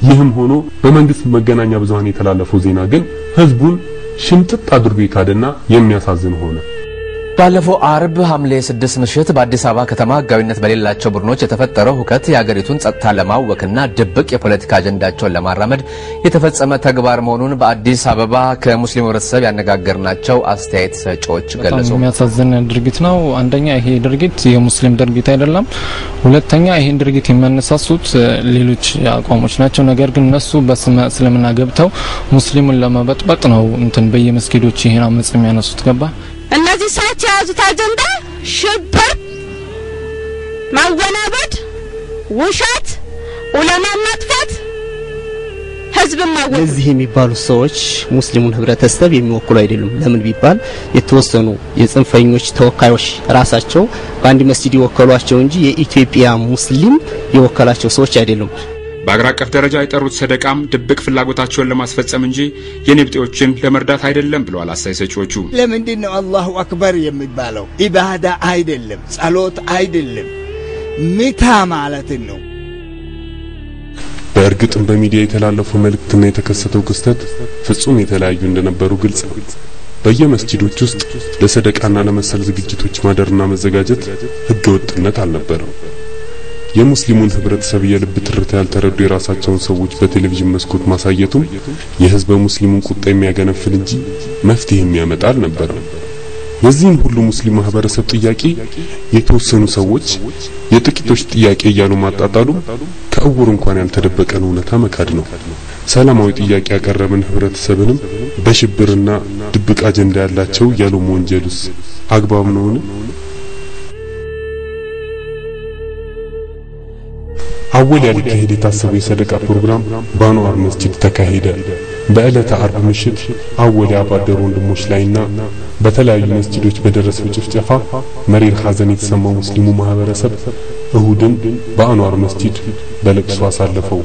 ይህም ሆኖ በመንግስት መገናኛ ብዙሃን የተላለፈው ዜና ግን ህዝቡን ሽምጥጥ አድርጎ ይካደና የሚያሳዝን ሆነ። ባለፈው አርብ ሐምሌ 6 ምሽት በአዲስ አበባ ከተማ ህጋዊነት በሌላቸው ቡድኖች የተፈጠረው ሁከት የሀገሪቱን ጸጥታ ለማወክና ድብቅ የፖለቲካ አጀንዳቸውን ለማራመድ የተፈጸመ ተግባር መሆኑን በአዲስ አበባ ከሙስሊም ህብረተሰብ ያነጋገርናቸው አስተያየት ሰጪዎች ገለጹ። የሚያሳዝን ድርጊት ነው። አንደኛ ይሄ ድርጊት የሙስሊም ድርጊት አይደለም። ሁለተኛ ይሄን ድርጊት የሚያነሳሱት ሌሎች አቋሞች ናቸው። ነገር ግን እነሱ በስመ እስልምና ገብተው ሙስሊሙን ለመበጥበጥ ነው በየመስጊዶች ይሄን አመጽ የሚያነሱት ገባ። እነዚህ ሰዎች የያዙት አጀንዳ ሽብር፣ ማወናበድ፣ ውሸት፣ ዑለማ ማጥፋት፣ ህዝብ ማወቅ። ለዚህ የሚባሉ ሰዎች ሙስሊሙን ህብረተሰብ የሚወክሉ አይደሉም። ለምን ቢባል የተወሰኑ የጽንፈኞች ተወካዮች ራሳቸው በአንድ መስጊድ ይወከሏቸው እንጂ የኢትዮጵያ ሙስሊም የወከላቸው ሰዎች አይደሉም። በአገር አቀፍ ደረጃ የጠሩት ሰደቃም ድብቅ ፍላጎታቸውን ለማስፈጸም እንጂ የነብጤዎችን ለመርዳት አይደለም ብለዋል አስተያየት ሰጪዎቹ። ለምንድን ነው አላሁ አክበር የሚባለው? ኢባዳ አይደለም፣ ጸሎት አይደለም፣ ሚታ ማለት ነው። በእርግጥም በሚዲያ የተላለፈው መልእክትና የተከሰተው ክስተት ፍጹም የተለያዩ እንደነበሩ ግልጽ ነው። በየመስጊዶች ውስጥ ለሰደቃና ለመሰል ዝግጅቶች ማደርና መዘጋጀት ህገወጥነት አልነበረም። የሙስሊሙን ህብረተሰብ የልብ ትርታ ያልተረዱ የራሳቸውን ሰዎች በቴሌቪዥን መስኮት ማሳየቱም የህዝበ ሙስሊሙን ቁጣ የሚያገነፍል እንጂ መፍትሄ የሚያመጣ አልነበረም። የዚህን ሁሉ ሙስሊም ማህበረሰብ ጥያቄ የተወሰኑ ሰዎች የጥቂቶች ጥያቄ እያሉ ማጣጣሉ ከእውር እንኳን ያልተደበቀን እውነታ መካድ ነው። ሰላማዊ ጥያቄ ያቀረበን ህብረተሰብንም በሽብርና ድብቅ አጀንዳ ያላቸው ያሉ ወንጀሉስ አግባብ ነውን? አወል ያልከሄደ የታሰበው የሰደቃ ፕሮግራም በአንዋር መስጂድ ተካሄደ። በዕለተ አርብ ምሽት አወል ያባደሩ ወንድሞች ላይና በተለያዩ መስጂዶች በደረሰው ጭፍጨፋ መሪር ሐዘን የተሰማው ሙስሊሙ ማህበረሰብ እሁድን በአንዋር መስጂድ በለቅሶ አሳለፈው።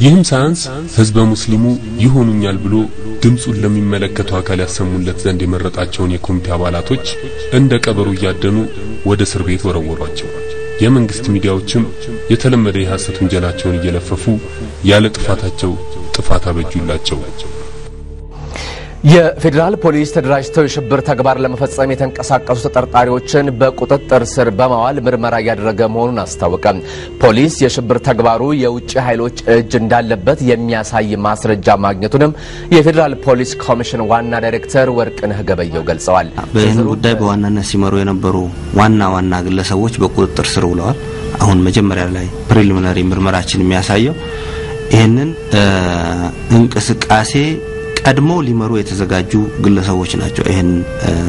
ይህም ሳንስ ህዝበ ሙስሊሙ ይሆኑኛል ብሎ ድምጹን ለሚመለከተው አካል ያሰሙለት ዘንድ የመረጣቸውን የኮሚቴ አባላቶች እንደ ቀበሩ ያደኑ ወደ እስር ቤት ወረወሯቸው። የመንግስት ሚዲያዎችም የተለመደ የሐሰት ወንጀላቸውን እየለፈፉ ያለ ጥፋታቸው ጥፋት አበጁላቸው። የፌደራል ፖሊስ ተደራጅተው የሽብር ተግባር ለመፈጸም የተንቀሳቀሱ ተጠርጣሪዎችን በቁጥጥር ስር በማዋል ምርመራ ያደረገ መሆኑን አስታወቀ። ፖሊስ የሽብር ተግባሩ የውጭ ኃይሎች እጅ እንዳለበት የሚያሳይ ማስረጃ ማግኘቱንም የፌደራል ፖሊስ ኮሚሽን ዋና ዳይሬክተር ወርቅነህ ገበየው ገልጸዋል። በዚህ ጉዳይ በዋናነት ሲመሩ የነበሩ ዋና ግለሰቦች በቁጥጥር ስር ውለዋል። አሁን መጀመሪያ ላይ ፕሪሊሚናሪ ምርመራችን የሚያሳየው ይሄንን እንቅስቃሴ ቀድሞ ሊመሩ የተዘጋጁ ግለሰቦች ናቸው ይሄን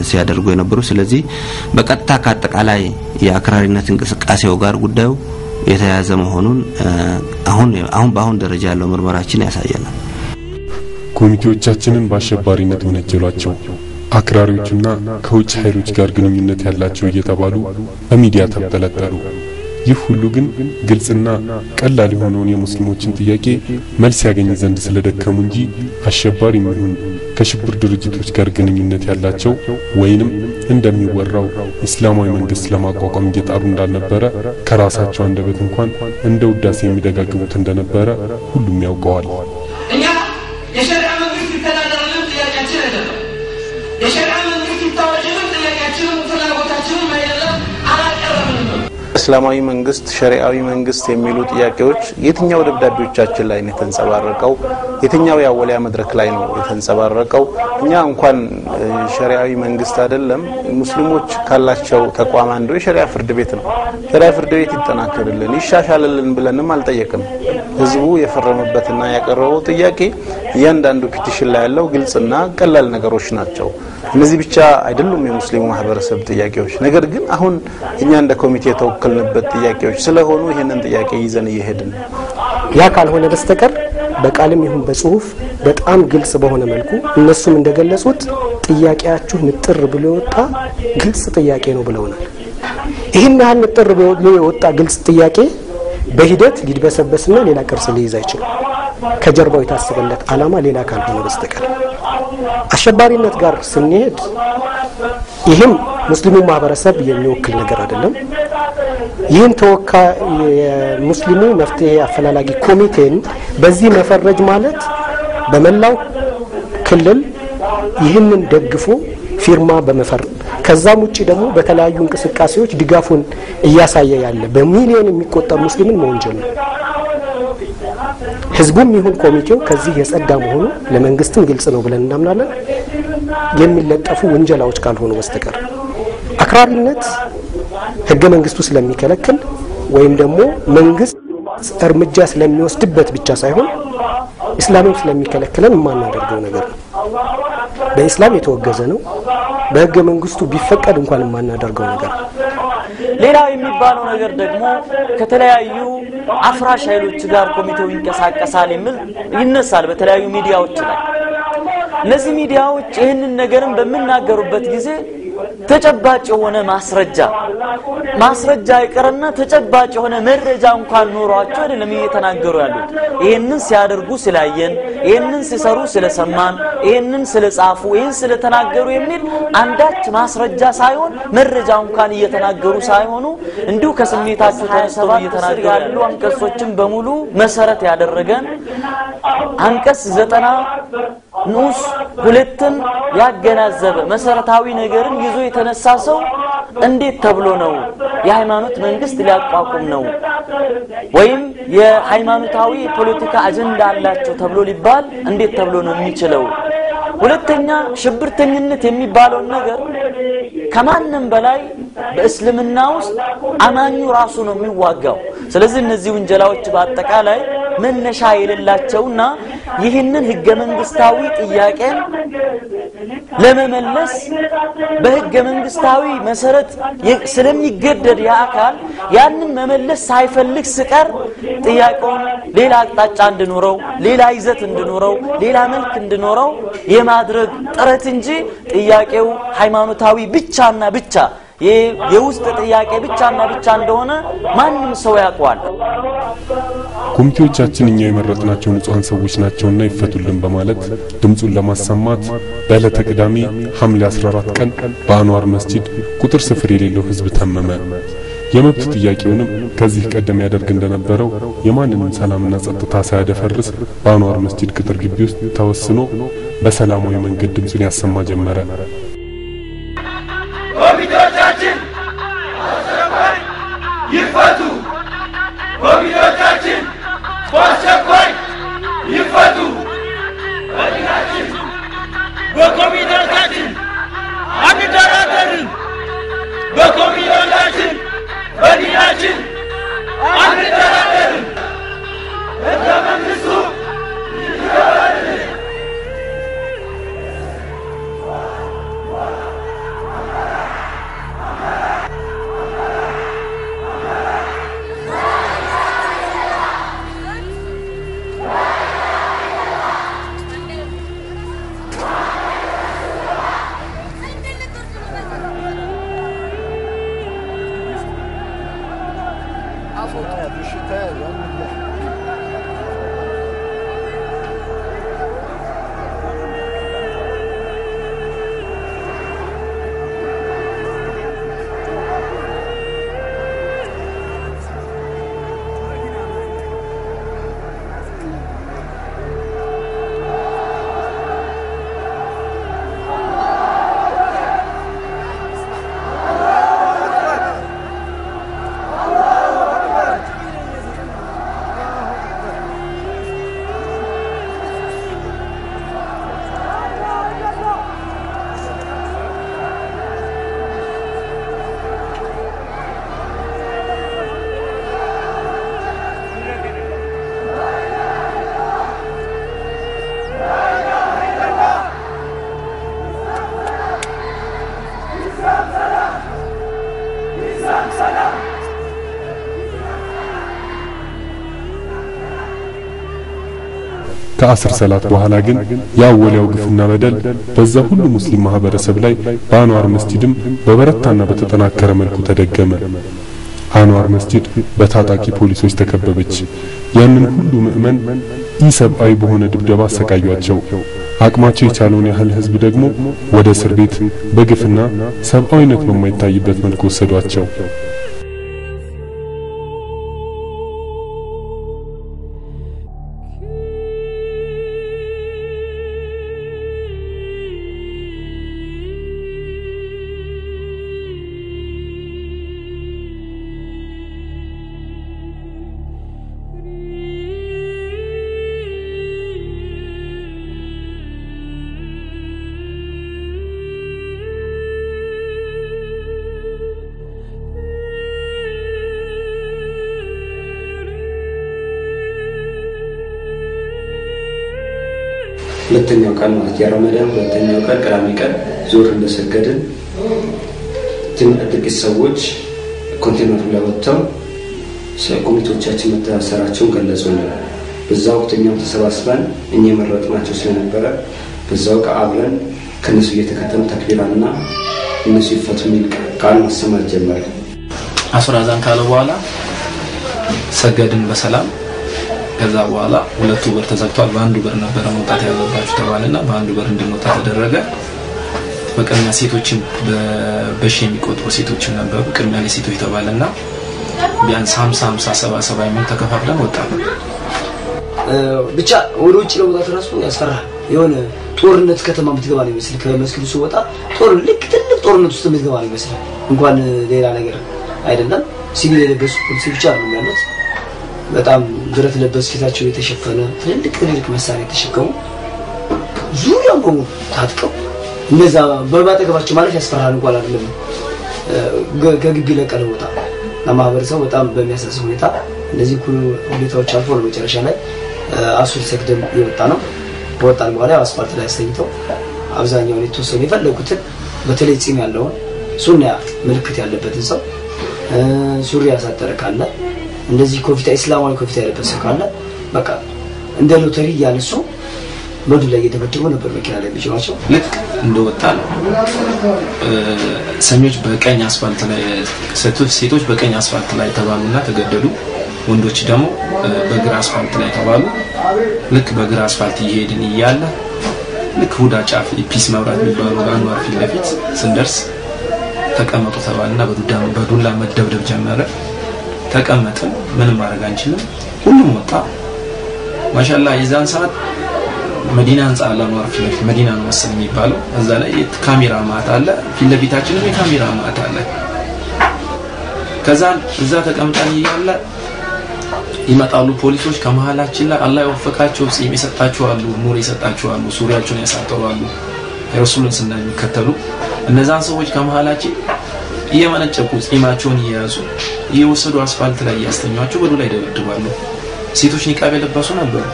ሲያደርጉ የነበሩ። ስለዚህ በቀጥታ ከአጠቃላይ የአክራሪነት እንቅስቃሴው ጋር ጉዳዩ የተያያዘ መሆኑን በአሁን ደረጃ ያለው ምርመራችን ያሳያል። ኮሚቴዎቻችንን በአሸባሪነት ወነጀሏቸው አክራሪዎችና ከውጭ ኃይሎች ጋር ግንኙነት ያላቸው እየተባሉ በሚዲያ ተጠለጠሉ። ይህ ሁሉ ግን ግልጽና ቀላል የሆነውን የሙስሊሞችን ጥያቄ መልስ ያገኝ ዘንድ ስለደከሙ እንጂ አሸባሪ ይሁን ከሽብር ድርጅቶች ጋር ግንኙነት ያላቸው ወይንም እንደሚወራው እስላማዊ መንግስት ለማቋቋም እየጣሩ እንዳልነበረ ከራሳቸው አንደበት እንኳን እንደ ውዳሴ የሚደጋግሙት እንደነበረ ሁሉም ያውቀዋል። እኛ የሸሪዓ መንግስት ይተዳደርልን ጥያቄያችን አይደለም። የሸሪዓ መንግስት ይታወጅልን ጥያቄያችንን ፍላጎታችንን አይደለም አላቀረብንም። እስላማዊ መንግስት ሸሪዓዊ መንግስት የሚሉ ጥያቄዎች የትኛው ደብዳቤዎቻችን ላይ ነው የተንጸባረቀው? የትኛው ያወሊያ መድረክ ላይ ነው የተንጸባረቀው? እኛ እንኳን ሸሪዓዊ መንግስት አይደለም ሙስሊሞች ካላቸው ተቋም አንዱ የሸሪዓ ፍርድ ቤት ነው። ሸሪዓ ፍርድ ቤት ይጠናከርልን ይሻሻልልን ብለንም አልጠየቅም። ህዝቡ የፈረመበትና ያቀረበው ጥያቄ እያንዳንዱ ፒቲሽን ላይ ያለው ግልጽና ቀላል ነገሮች ናቸው። እነዚህ ብቻ አይደሉም የሙስሊሙ ማህበረሰብ ጥያቄዎች። ነገር ግን አሁን እኛ እንደ ኮሚቴ ተወከልንበት ጥያቄዎች ስለሆኑ ይሄንን ጥያቄ ይዘን እየሄድን ያ ካልሆነ በስተቀር በቃልም ይሁን በጽሁፍ በጣም ግልጽ በሆነ መልኩ እነሱም እንደገለጹት ጥያቄያችሁ ንጥር ብሎ ወጣ ግልጽ ጥያቄ ነው ብለውናል። ይሄን ያህል ንጥር ብሎ ወጣ ግልጽ ጥያቄ በሂደት ሊድበሰበስና ሌላ ቅርጽ ሊይዝ አይችልም። ከጀርባው የታሰበለት ዓላማ ሌላ ካልሆነ በስተቀር አሸባሪነት ጋር ስንሄድ ይህም ሙስሊሙ ማህበረሰብ የሚወክል ነገር አይደለም። ይህን ተወካይ የሙስሊሙ መፍትሄ አፈላላጊ ኮሚቴን በዚህ መፈረጅ ማለት በመላው ክልል ይህንን ደግፎ ፊርማ በመፈረም ከዛም ውጪ ደግሞ በተለያዩ እንቅስቃሴዎች ድጋፉን እያሳየ ያለ በሚሊዮን የሚቆጠር ሙስሊምን መወንጀል ነው። ህዝቡም ይሁን ኮሚቴው ከዚህ የጸዳ መሆኑ ለመንግስትም ግልጽ ነው ብለን እናምናለን። የሚለጠፉ ወንጀላዎች ካልሆኑ በስተቀር አክራሪነት ህገ መንግስቱ ስለሚከለክል ወይም ደግሞ መንግስት እርምጃ ስለሚወስድበት ብቻ ሳይሆን እስላምም ስለሚከለክለን የማናደርገው ነገር ነው። በእስላም የተወገዘ ነው። በህገ መንግስቱ ቢፈቀድ እንኳን የማናደርገው ነገር ነው። ሌላው የሚባለው ነገር ደግሞ ከተለያዩ አፍራሽ ኃይሎች ጋር ኮሚቴው ይንቀሳቀሳል የሚል ይነሳል በተለያዩ ሚዲያዎች ላይ። እነዚህ ሚዲያዎች ይህንን ነገርን በሚናገሩበት ጊዜ ተጨባጭ የሆነ ማስረጃ ይቀርና ተጨባጭ የሆነ መረጃ እንኳን ኖሯቸው አይደለም እየተናገሩ ያሉት። ይሄንን ሲያደርጉ ስላየን፣ ይሄንን ሲሰሩ ስለሰማን፣ ይሄንን ስለጻፉ፣ ይሄን ስለተናገሩ የሚል አንዳች ማስረጃ ሳይሆን መረጃ እንኳን እየተናገሩ ሳይሆኑ እንዲሁ ከስሜታቸው ተነስተው እየተናገሩ ያሉ አንቀጾችን በሙሉ መሰረት ያደረገን አንቀጽ 90 ንዑስ 2ን ያገናዘበ መሰረታዊ ነገርን ይዞ የተነሳ ሰው እንዴት ተብሎ ነው የሃይማኖት መንግስት ሊያቋቁም ነው ወይም የሃይማኖታዊ ፖለቲካ አጀንዳ አላቸው ተብሎ ሊባል እንዴት ተብሎ ነው የሚችለው? ሁለተኛ ሽብርተኝነት የሚባለው ነገር ከማንም በላይ በእስልምና ውስጥ አማኙ ራሱ ነው የሚዋጋው። ስለዚህ እነዚህ ወንጀላዎች በአጠቃላይ መነሻ የሌላቸውና ይህንን ህገ መንግስታዊ ጥያቄን ለመመለስ በህገ መንግስታዊ መሰረት ስለሚገደድ ያካል ያንን መመለስ ሳይፈልግ ስቀር ጥያቄውን ሌላ አቅጣጫ እንድኖረው፣ ሌላ ይዘት እንድኖረው፣ ሌላ መልክ እንድኖረው የማድረግ ጥረት እንጂ ጥያቄው ሃይማኖታዊ ብቻና ብቻ የውስጥ ጥያቄ ብቻና ብቻ እንደሆነ ማንም ሰው ያውቀዋል። ኮሚቴዎቻችን እኛ የመረጥናቸው ንጹሃን ሰዎች ናቸውና ይፈቱልን በማለት ድምጹን ለማሰማት በዕለተ ቅዳሜ ሐምሌ 14 ቀን በአንዋር መስጂድ ቁጥር ስፍር የሌለው ህዝብ ተመመ። የመብት ጥያቄውንም ከዚህ ቀደም ያደርግ እንደነበረው የማንንም ሰላምና ጸጥታ ሳያደፈርስ በአንዋር መስጂድ ቅጥር ግቢ ውስጥ ተወስኖ በሰላማዊ መንገድ ድምጹን ያሰማ ጀመረ። ኮሚቴዎቻችን አስቸኳይ ይፈቱ! ኮሚቴዎቻችን አስቸኳይ ይፈቱ! በኮሚቴዎቻችን አንደራደርም! በኮሚቴዎቻችን በዲናችን አንደራደርም! ህገ መንግስቱ ይከበርልን! ከአስር ሰላት በኋላ ግን ያወሊያው ግፍና በደል በዛ ሁሉ ሙስሊም ማህበረሰብ ላይ በአንዋር መስጂድም በበረታና በተጠናከረ መልኩ ተደገመ። አንዋር መስጂድ በታጣቂ ፖሊሶች ተከበበች። ያንን ሁሉ ምእመን ኢሰብአዊ በሆነ ድብደባ አሰቃዩአቸው። አቅማቸው የቻለውን ያህል ህዝብ ደግሞ ወደ እስር ቤት በግፍና ሰብአዊነት በማይታይበት መልኩ ወሰዷቸው። ሁለተኛው ቀን ማለት የረመዳን ሁለተኛው ቀን ቅዳሜ ቀን ዙር እንደሰገድን ጥቂት ሰዎች ኮንቴነሩ ላይ ወጥተው ኮሚቴዎቻችን መታሰራቸውን ገለጹልን። በዛው ወቅት እኛም ተሰባስበን እኛ መረጥናቸው ስለነበረ በዛው አብረን ከነሱ እየተከተልን ተክቢራና እነሱ ይፈቱ የሚል ቃል ማሰማት ጀመረ። አስራዛን ካለ በኋላ ሰገድን በሰላም። ከዛ በኋላ ሁለቱ በር ተዘግቷል። በአንዱ በር ነበር መውጣት ያለባችሁ ተባለና በአንዱ በር እንድንወጣ ተደረገ። በቅድሚያ ሴቶችን በሺ የሚቆጥሩ ሴቶችን ነበር በቅድሚያ ለሴቶች ተባለና ቢያንስ 50 70 70 የሚሆን ተከፋፍለን ወጣን። ብቻ ወደ ውጭ ለመውጣት ራሱ ያስፈራል። የሆነ ጦርነት ከተማ ምትገባ ነው ይመስል ከመስጊዱ ሲወጣ ልክ ትልቅ ጦርነት ውስጥ ምትገባ ነው ይመስል እንኳን ሌላ ነገር አይደለም። ሲቪል የለበሱ ፖሊስ ብቻ ነው ያሉት። በጣም ብረት ለበስ ፊታቸው የተሸፈነ ትልልቅ መሳሪያ ተሸከሙ ዙሪያውን በሙሉ ታጥቀው እነዛ በማጠገባቸው ማለት ያስፈራል እንኳን አይደለም። ከግቢ ለቀለ ወጣ ለማህበረሰቡ በጣም በሚያሳስብ ሁኔታ እነዚህ ሁኔታዎች አልፎ ለመጨረሻ ላይ አሱር ሰግደን የወጣ ነው። ወጣን በኋላ አስፋልት ላይ አስተኝተው አብዛኛውን የተወሰኑ የፈለጉትን በተለይ ጺም ያለውን ሱና ምልክት ያለበትን ሰው ሱሪ ያሳጠረ ካለ እንደዚህ ኮፊታ እስላማዊ ኮፊታ ያለበት ሰው ካለ በቃ እንደ ሎተሪ ያነሱ ወዱ ላይ የተበደሩ ነበር መኪና ላይ ቢጫቸው ልክ እንደወጣ ነው። ሰኞች በቀኝ አስፋልት ላይ ሴቶች በቀኝ አስፋልት ላይ ተባሉና ተገደሉ። ወንዶች ደግሞ በግራ አስፋልት ላይ ተባሉ። ልክ በግራ አስፋልት እየሄድን እያለ ልክ ሁዳ ጫፍ ፒስ መብራት የሚባለው አንዋር ፊት ለፊት ስንደርስ ተቀመጡ ተባልና በዱላ መደብደብ ጀመረ። ተቀመጥን። ምንም ማድረግ አንችልም። ሁሉም ወጣ። ማሻአላህ የዛን ሰዓት መዲና አንጻ አንዋር ፊት ለፊት መዲና ነው መሰለኝ የሚባለው እዛ ላይ ካሜራ ማታ አለ። ፊት ለፊታችንም የካሜራ ማታ አለ። ከዛ እዛ ተቀምጠን እያለ ይመጣሉ ፖሊሶች ከመሃላችን ላይ አላህ ይወፈቃቸው ጺም ይሰጣቸው አሉ፣ ኑር ይሰጣቸው አሉ፣ ሱሪያቸውን ያሳጠሩ አሉ። ረሱልን ስናይ የሚከተሉ እነዛን ሰዎች ከመሃላችን እየመነጨቁ ጺማቸውን እየያዙ እየወሰዱ አስፋልት ላይ ያስተኛቸው ወደ ላይ ይደበድባሉ። ሴቶች ኒቃብ የለበሱ ነበሩ።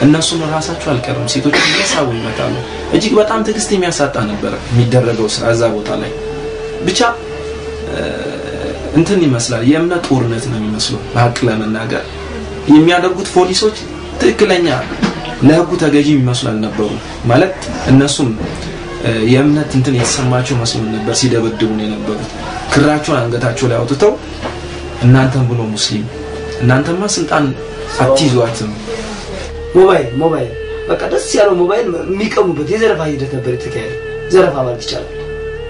እነሱም ራሳቸው አልቀርም ሴቶች እየሳቡ ይመጣሉ። እጅግ በጣም ትግስት የሚያሳጣ ነበር የሚደረገው ስራ እዛ ቦታ ላይ። ብቻ እንትን ይመስላል የእምነት ጦርነት ነው የሚመስለው። በሐቅ ለመናገር የሚያደርጉት ፖሊሶች ትክክለኛ ለህጉ ተገዢ ይመስላል ነበሩ ማለት እነሱም የእምነት እንትን የተሰማቸው መስሎ ነበር ሲደበድቡ ነው የነበሩት። ክራቸውን አንገታቸው ላይ አውጥተው እናንተም ብሎ ሙስሊም እናንተማ ስልጣን አትይዟትም። ሞባይል በቃ ደስ ያለው ሞባይል የሚቀሙበት የዘረፋ ሂደት ነበር የተካሄደ። ዘረፋ ማለት ይቻላል።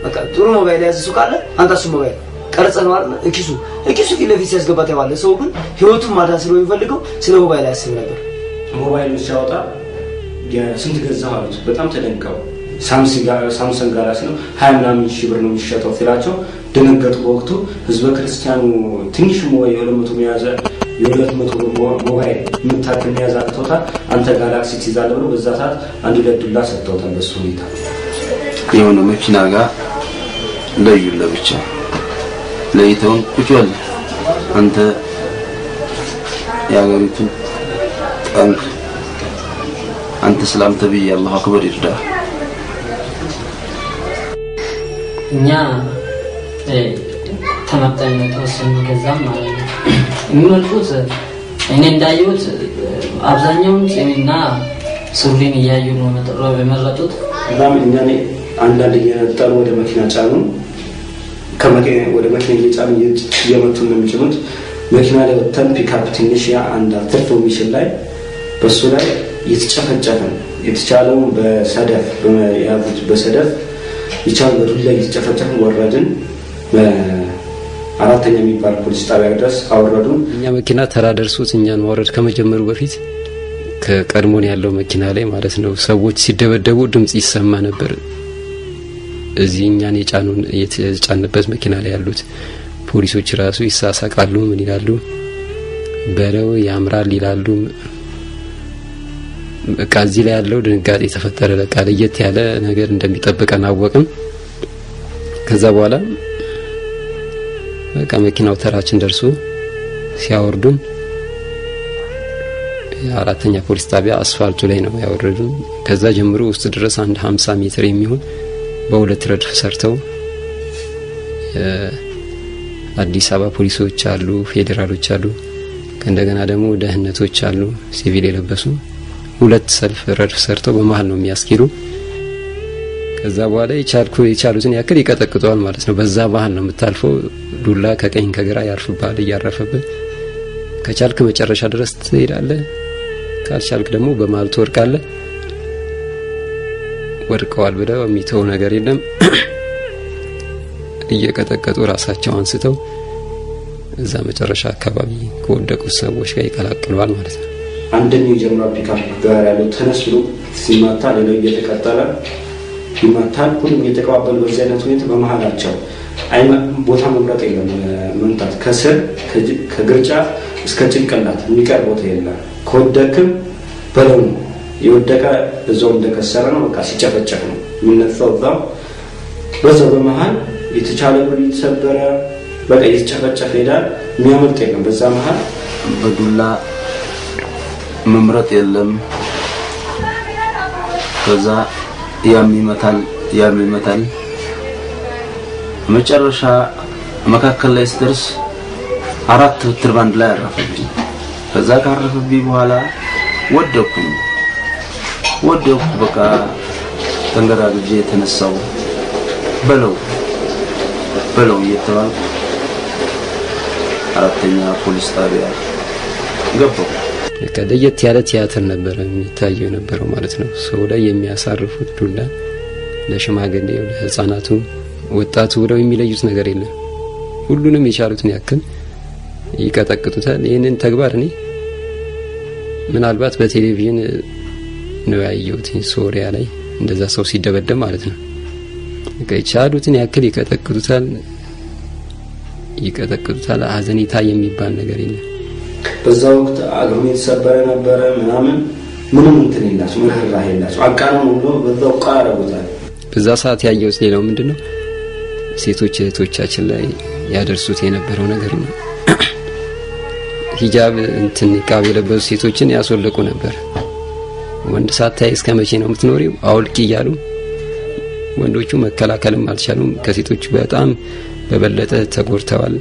በቃ ጥሩ ሞባይል ያዘ ሰው ካለ አንተ እሱ ሞባይል ቀርጸ ነው አይደል? እኪሱ ፊት ለፊት ሲያስገባት ያዋለ ሰው ግን ህይወቱን ማዳን ስለሚፈልገው ስለ ሞባይል ያስብ ነበር። ሞባይል ሲያወጣ የስንት ገዛህ አሉት። በጣም ተደንቀው ሳምሰንግ ጋላክሲ ነው 20 ምናምን ሺህ ብር ነው የሚሸጠው ሲላቸው ደነገጡ። በወቅቱ ህዝበ ክርስቲያኑ ትንሽ ሞባይል የ200 ሞባይል የምታክል መያዝ አቅቶታል። አንተ ጋላክሲ ትይዛለህ ብሎ በዛ ሰዓት አንድ ለዱላ ሰጥተውታል። በሱ ሁኔታ የሆነ መኪና ጋር ለዩለ ብቻ ለይተውን ቁጭ በል አንተ ያገሩት ጠንክ አንተ ሰላም ተብዬ አላሁ አክበር ይርዳ። እኛ ተመጣጣኝ ተወሰነ ከዛም ማለት ነው የሚመርጡት። እኔ እንዳየሁት አብዛኛውን ጺምና ሱሪን እያዩ ነው የመረጡት። እናም እኛ አንዳንድ የነጠሩ ወደ መኪና ጫኑ፣ ከመኪና ወደ መኪና እየጫኑ እየመቱ ነው የሚጭኑት። መኪና ላይ ወጥተን ፒካፕ ትንሽ አንድ አትርፎ ሚሽን ላይ በሱ ላይ የተጨፈጨፈ የተቻለው በሰደፍ ያቡት በሰደፍ ይቻል በዱላ የተጨፈጨፈ ወረድን። አራተኛ የሚባል ፖሊስ ጣቢያ ድረስ አወረዱ። እኛ መኪና ተራ ደርሶት እኛን ማውረድ ከመጀመሩ በፊት ከቀድሞን ያለው መኪና ላይ ማለት ነው ሰዎች ሲደበደቡ ድምጽ ይሰማ ነበር። እዚህ እኛን የጫንበት መኪና ላይ ያሉት ፖሊሶች ራሱ ይሳሳቃሉ። ምን ይላሉ? በለው ያምራል ይላሉ። በቃ እዚህ ላይ ያለው ድንጋጤ ተፈጠረ። በቃ ለየት ያለ ነገር እንደሚጠብቀን አወቅን። ከዛ በኋላ በቃ መኪናው ተራችን ደርሶ ሲያወርዱን የአራተኛ ፖሊስ ጣቢያ አስፋልቱ ላይ ነው ያወረዱን። ከዛ ጀምሮ ውስጥ ድረስ አንድ 50 ሜትር የሚሆን በሁለት ረድፍ ሰርተው አዲስ አበባ ፖሊሶች አሉ፣ ፌደራሎች አሉ፣ እንደገና ደግሞ ደህንነቶች አሉ ሲቪል የለበሱ ሁለት ሰልፍ ረድፍ ሰርተው በመሃል ነው የሚያስኪሩ። ከዛ በኋላ የቻሉትን ያክል ይቀጠቅጣል ማለት ነው። በዛ ባህል ነው የምታልፈው። ዱላ ከቀኝ ከግራ ያርፍባል እያረፈበት። ከቻልክ መጨረሻ ድረስ ትሄዳለህ፣ ካልቻልክ ደግሞ በመሃል ትወርቃለህ። ወርቀዋል ብለው የሚተው ነገር የለም። እየቀጠቀጡ ራሳቸው አንስተው እዛ መጨረሻ አካባቢ ከወደቁት ሰዎች ጋር ይቀላቅለዋል ማለት ነው። አንደኛው ጀምራ ፒካፕ ጋር ያለው ተነስሎ ሲማታ ሌላው እየተቀጠለ ይማታል። ሁሉም እየተቀባበሉ በዚህ አይነት ሁኔታ በመሃላቸው ቦታ መምረጥ የለም። መምታት ከስር ከግርጫ እስከ ጭንቅላት የሚቀር ቦታ የለም። ከወደቅም በለው የወደቀ እዛው እንደከሰረ ነው። በቃ ሲጨፈጨፍ ነው የሚነሳው። በዛው በመሃል የተቻለ ብር የተሰበረ በቃ የተጨፈጨፈ ሄዳል። የሚያመልጥ የለም። በዛ መሃል በዱላ መምረጥ የለም። ከዛ ያሚመታል መጨረሻ መካከል ላይ ስትደርስ 4 ትር ባንድ ላይ አረፈብኝ። ከዛ ካረፈብኝ በኋላ ወደኩ በቃ ተንገራግጄ የተነሳው በለው እየተባለ አራተኛ ፖሊስ ጣቢያ ገባሁ። ለየት ያለ ቲያትር ነበር የሚታየው ነበረው ማለት ነው። ሰው ላይ የሚያሳርፉት ዱላ ለሽማግሌው፣ ለህፃናቱ፣ ወጣቱ ብለው የሚለዩት ነገር የለም። ሁሉንም የቻሉትን ያክል ይቀጠቅጡታል። ይሄንን ተግባር እኔ ምናልባት በቴሌቪዥን ነው ያየሁት ሶሪያ ላይ እንደዛ ሰው ሲደበደብ ማለት ነው። የቻሉትን ያክል ይቀጠቅጡታል። ሀዘኔታ የሚባል ነገር የለም። በዛ ወቅት አግሩ የተሰበረ ነበረ ምንም እንትን የላቸው መርህራህ የላቸው አቃናው ነው በዛው ቃራውታል። በዛ ሰዓት ያየሁት ሌላው ምንድነው ሴቶች እህቶቻችን ላይ ያደርሱት የነበረው ነገር ነው። ሂጃብ እንትን ኒቃብ የለበሱ ሴቶችን ያስወለቁ ነበር። ወንድ ሳታይ እስከ መቼ ነው የምትኖሪው አውልቂ እያሉ ወንዶቹ መከላከልም አልቻሉም። ከሴቶቹ በጣም በበለጠ ተጎድተዋል።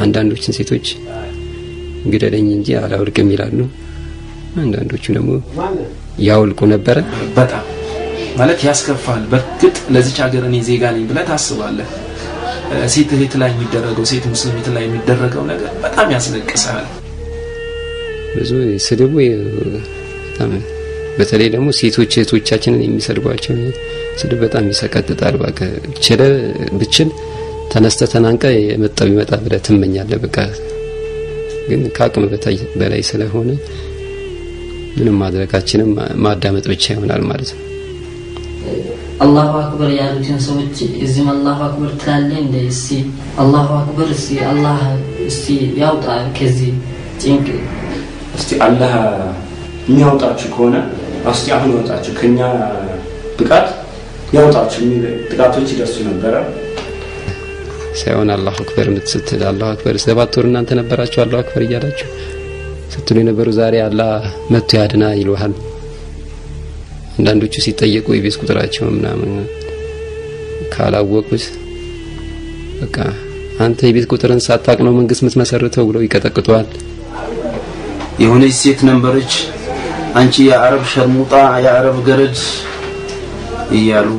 አንዳንዶችን ሴቶች ግደለኝ እንጂ አላውልቅም ይላሉ። አንዳንዶቹ ደግሞ ያውልቁ ነበር። በጣም ማለት ያስከፋል። በእርግጥ ለዚች ሀገር እኔ ዜጋ ነኝ ብለህ ታስባለህ። ሴት እህት ላይ የሚደረገው ሴት ሙስሊም ላይ የሚደረገው ነገር በጣም ያስለቅሳል። ብዙ ስድቡ በጣም በተለይ ደግሞ ሴቶች እህቶቻችንን የሚሰድቧቸው ስድብ በጣም ይሰቀጥጣል። በቃ ብችል ተነስተ ተናንቀ የመጣው ይመጣ ብለህ ትመኛለህ። በቃ ግን ከአቅም በላይ ስለሆነ ምንም ማድረጋችንም ማዳመጥ ብቻ ይሆናል ማለት ነው። አላሁ አክበር ያሉትን ሰዎች እዚህም አላሁ አክበር ትላለ እንደ እስቲ አላሁ አክበር እስቲ አላህ እስቲ ያውጣ ከዚህ ጭንቅ እስቲ አላህ የሚያውጣችሁ ከሆነ እስቲ አሁን ያውጣችሁ ከኛ ጥቃት ያውጣችሁ ጥቃቶች ይደርሱ ነበር ሳይሆን አላሁ አክበር ምትስትል አላሁ አክበር ሰባት ወር እናንተ ነበራችሁ አላሁ አክበር እያላችሁ ስትሉ የነበሩ ዛሬ አላህ መጥቶ ያድና ይሉሃል። አንዳንዶቹ ሲጠየቁ የቤት ቁጥራቸው ምናምን ካላወቁት በቃ አንተ የቤት ቁጥርን ሳታቅ ነው መንግስት ምትመሰርተው ብለው ይቀጠቅጧል። የሆነች ሴት ነበረች አንቺ የአረብ ሸርሙጣ የአረብ ገረድ እያሉ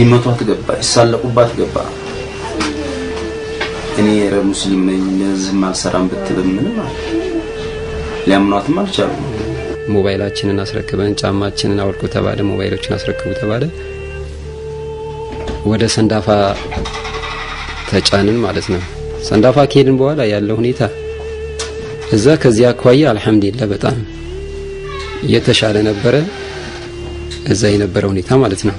ይመቷት ገባ ይሳለቁባት ገባ። እኔ የአረብ ሙስሊም ነኝ ለዚህ ማልሰራም ብትልም ምንም ሊያምኗትም አልቻሉም። ሞባይላችንን አስረክበን ጫማችንን አውልቁ ተባለ። ሞባይሎችን አስረክቡ ተባለ። ወደ ሰንዳፋ ተጫንን ማለት ነው። ሰንዳፋ ከሄድን በኋላ ያለው ሁኔታ እዛ ከዚያ አኳያ አልহামዱሊላህ በጣም የተሻለ ነበረ። እዛ የነበረው ሁኔታ ማለት ነው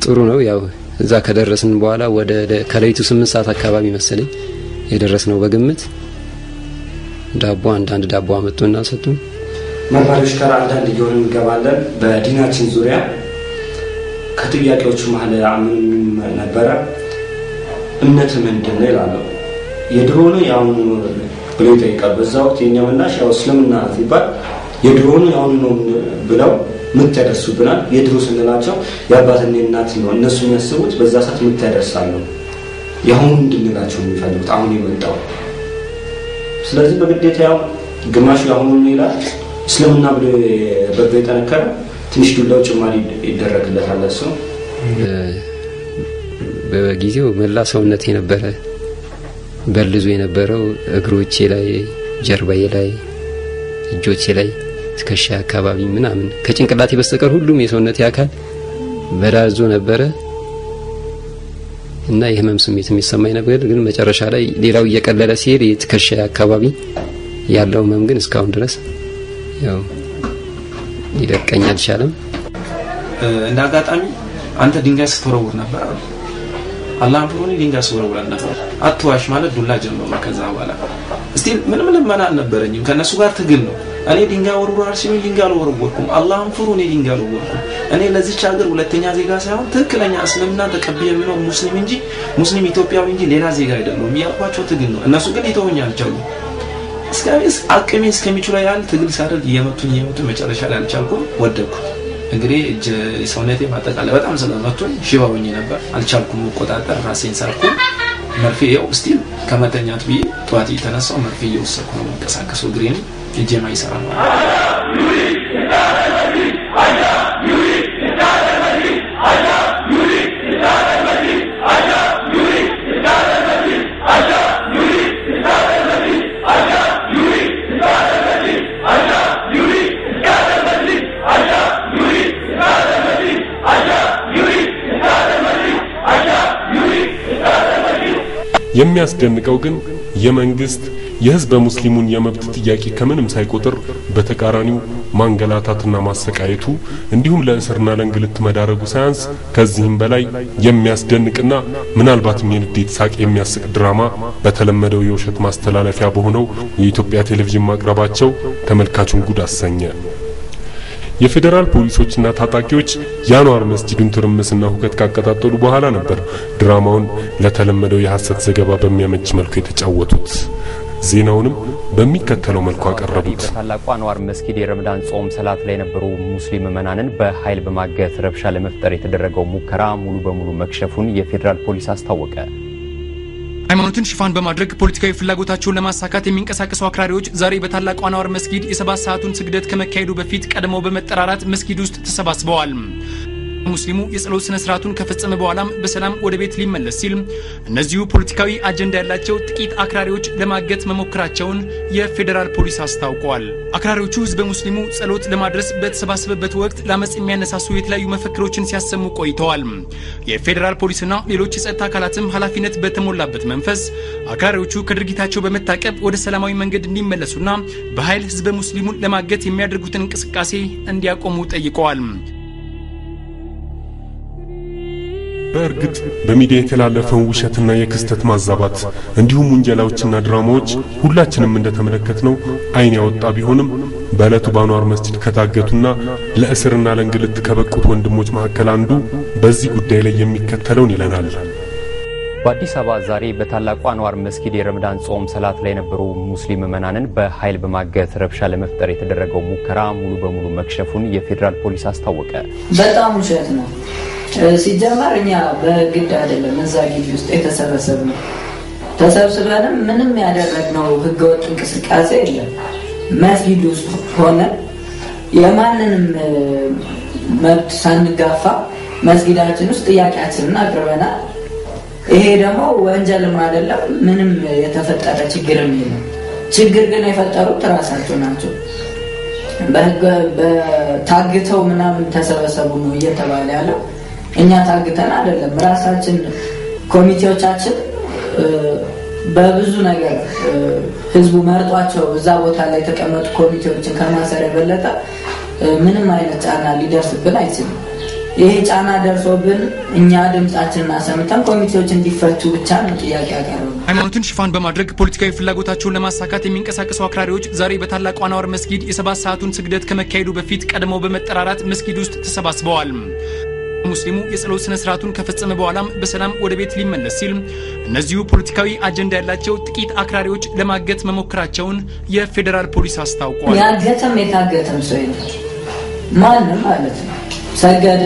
ጥሩ ነው። ያው እዛ ከደረስን በኋላ ወደ ከሌሊቱ 8 ሰዓት አካባቢ መሰለኝ የደረስነው በግምት ዳቦ አንዳንድ ዳቦ አመጡና ሰጡን። መርማሪዎች ጋር አንዳንድ እየሆንን እንገባለን። በዲናችን ዙሪያ ከጥያቄዎቹ መሀል አምን ነበረ እምነት ምንድነው ይላሉ። የድሮ ነው ያው ብለው ይጠይቃሉ። በዛው ወቅት የኛ ምላሽ ያው እስልምና ሲባል የድሮ ነው ያው ነው ብለው ምትደርሱብናል። የድሮ ስንላቸው የአባትና የእናት ነው እነሱ የሚያስቡት በዛ ሰዓት ምትደርሳሉ። ያሁን እንድንላቸው የሚፈልጉት አሁን የመጣው ስለዚህ በግዴታ ያው ግማሽ ያሁን ነው ይላል። እስልምና ብሎ በቤተነከረ ትንሽ ዱላው ጭማሪ ይደረግለታል። እሱ በጊዜው መላ ሰውነቴ ነበረ በልዙ የነበረው እግሮቼ ላይ ጀርባዬ ላይ እጆቼ ላይ ትከሻ አካባቢ ምናምን ከጭንቅላቴ በስተቀር ሁሉም የሰውነቴ አካል በራዞ ነበረ እና የህመም ስሜት የሚሰማኝ ነበር። ግን መጨረሻ ላይ ሌላው እየቀለለ ሲሄድ የትከሻ አካባቢ ያለው ህመም ግን እስካሁን ድረስ ያው ይደቀኝ አልቻለም። እንደ አጋጣሚ አንተ ድንጋይ ስትወረውር ነበር አላህ ፍሩኒ ድንጋይ ስትወረውር ነበር አትዋሽ ማለት ዱላ ጀመረ። ከዛ በኋላ እስቲ ምንም ለማና አልነበረኝም ከነሱ ጋር ትግል ነው። እኔ ድንጋይ ወርውራር ሲሉኝ ድንጋይ ወርወርኩም አላህን ፍሩኒ ድንጋይ ወርወርኩም። እኔ ለዚች ሀገር ሁለተኛ ዜጋ ሳይሆን ትክክለኛ እስልምና ተቀበየ የምለው ሙስሊም እንጂ ሙስሊም ኢትዮጵያዊ እንጂ ሌላ ዜጋ አይደለም ያልኳቸው ትግል ነው። እነሱ ግን ይተውኛል አልቻሉም። እስከሚስ አቅሜ እስከሚችሉ ያህል ትግል ሳደርግ እየመቱኝ መጨረሻ ላይ አልቻልኩም ወደኩ። እንግዲህ እጅ ሰውነቴ ማጠቃለያ በጣም ስለመቱኝ ሽባውኝ ነበር አልቻልኩም መቆጣጠር ራሴን ሳልኩ መርፌ ያው ስቲል ከመተኛት ቢ ጧት የተነሳው መርፌ እየወሰድኩ ነው መንቀሳቀሰው ግሬን እጄማ ይሰራል። የሚያስደንቀው ግን የመንግስት የህዝብ ሙስሊሙን የመብት ጥያቄ ከምንም ሳይቆጥር በተቃራኒው ማንገላታትና ማሰቃየቱ እንዲሁም ለእስርና ለእንግልት መዳረጉ ሳያንስ ከዚህም በላይ የሚያስደንቅና ምናልባትም የንዴት ሳቅ የሚያስቅ ድራማ በተለመደው የውሸት ማስተላለፊያ በሆነው የኢትዮጵያ ቴሌቪዥን ማቅረባቸው ተመልካቹን ጉድ አሰኘ። የፌደራል ፖሊሶችና ታጣቂዎች የአንዋር መስጂድን ትርምስና ሁከት ካቀጣጠሉ በኋላ ነበር ድራማውን ለተለመደው የሐሰት ዘገባ በሚያመች መልኩ የተጫወቱት። ዜናውንም በሚከተለው መልኩ አቀረቡት። በታላቁ አንዋር መስጊድ የረመዳን ጾም ሰላት ላይ የነበሩ ሙስሊም ምዕመናንን በኃይል በማገት ረብሻ ለመፍጠር የተደረገው ሙከራ ሙሉ በሙሉ መክሸፉን የፌደራል ፖሊስ አስታወቀ። ሃይማኖትን ሽፋን በማድረግ ፖለቲካዊ ፍላጎታቸውን ለማሳካት የሚንቀሳቀሱ አክራሪዎች ዛሬ በታላቁ አንዋር መስጊድ የ7 ሰዓቱን ስግደት ከመካሄዱ በፊት ቀድመው በመጠራራት መስጊድ ውስጥ ተሰባስበዋል። ሙስሊሙ የጸሎት ስነ ስርዓቱን ከፈጸመ በኋላም በሰላም ወደ ቤት ሊመለስ ሲል እነዚሁ ፖለቲካዊ አጀንዳ ያላቸው ጥቂት አክራሪዎች ለማገት መሞከራቸውን የፌዴራል ፖሊስ አስታውቋል። አክራሪዎቹ ህዝበ ሙስሊሙ ጸሎት ለማድረስ በተሰባሰበበት ወቅት ለአመጽ የሚያነሳሱ የተለያዩ መፈክሮችን ሲያሰሙ ቆይተዋል። የፌዴራል ፖሊስና ሌሎች የጸጥታ አካላትም ኃላፊነት በተሞላበት መንፈስ አክራሪዎቹ ከድርጊታቸው በመታቀብ ወደ ሰላማዊ መንገድ እንዲመለሱና በኃይል ህዝበ ሙስሊሙን ለማገት የሚያደርጉትን እንቅስቃሴ እንዲያቆሙ ጠይቀዋል። በእርግጥ በሚዲያ የተላለፈውን ውሸትና የክስተት ማዛባት እንዲሁም ወንጀላዎችና ድራማዎች ሁላችንም እንደተመለከትነው አይን ያወጣ ቢሆንም በዕለቱ በአንዋር መስጂድ ከታገቱና ለእስርና ለእንግልት ከበቁት ወንድሞች መካከል አንዱ በዚህ ጉዳይ ላይ የሚከተለውን ይለናል። በአዲስ አበባ ዛሬ በታላቁ አንዋር መስጊድ የረመዳን ጾም ሰላት ላይ የነበሩ ሙስሊም ምዕመናንን በኃይል በማገት ረብሻ ለመፍጠር የተደረገው ሙከራ ሙሉ በሙሉ መክሸፉን የፌዴራል ፖሊስ አስታወቀ። በጣም ውሸት ነው። ሲጀመር እኛ በግድ አይደለም እዛ ግቢ ውስጥ የተሰበሰብነው። ተሰብስበንም ምንም ያደረግነው ህገወጥ እንቅስቃሴ የለም። መስጊድ ውስጥ ሆነ የማንንም መብት ሳንጋፋ መስጊዳችን ውስጥ ጥያቄያችንን አቅርበናል። ይሄ ደግሞ ወንጀልም አይደለም፣ ምንም የተፈጠረ ችግርም የለም። ችግር ግን የፈጠሩት ራሳቸው ናቸው። በታግተው ምናምን ተሰበሰቡ ነው እየተባለ ያለው። እኛ ታግተን አይደለም። ራሳችን ኮሚቴዎቻችን በብዙ ነገር ህዝቡ መርጧቸው እዛ ቦታ ላይ የተቀመጡ ኮሚቴዎችን ከማሰር የበለጠ ምንም አይነት ጫና ሊደርስብን አይችልም። ይሄ ጫና ደርሶብን እኛ ድምጻችንን አሰምተን ኮሚቴዎች እንዲፈቱ ብቻ ነው ጥያቄ ያቀረብነው። ሃይማኖትን ሽፋን በማድረግ ፖለቲካዊ ፍላጎታቸውን ለማሳካት የሚንቀሳቀሱ አክራሪዎች ዛሬ በታላቁ አንዋር መስጊድ የሰባት ሰዓቱን ስግደት ከመካሄዱ በፊት ቀድመው በመጠራራት መስጊድ ውስጥ ተሰባስበዋል። ሙስሊሙ የጸሎት ስነ ስርዓቱን ከፈጸመ በኋላም በሰላም ወደ ቤት ሊመለስ ሲል እነዚሁ ፖለቲካዊ አጀንዳ ያላቸው ጥቂት አክራሪዎች ለማገት መሞከራቸውን የፌዴራል ፖሊስ አስታውቋል። ያገተም የታገተም ሰው የለም ማንም ማለት ነው። ሰገደ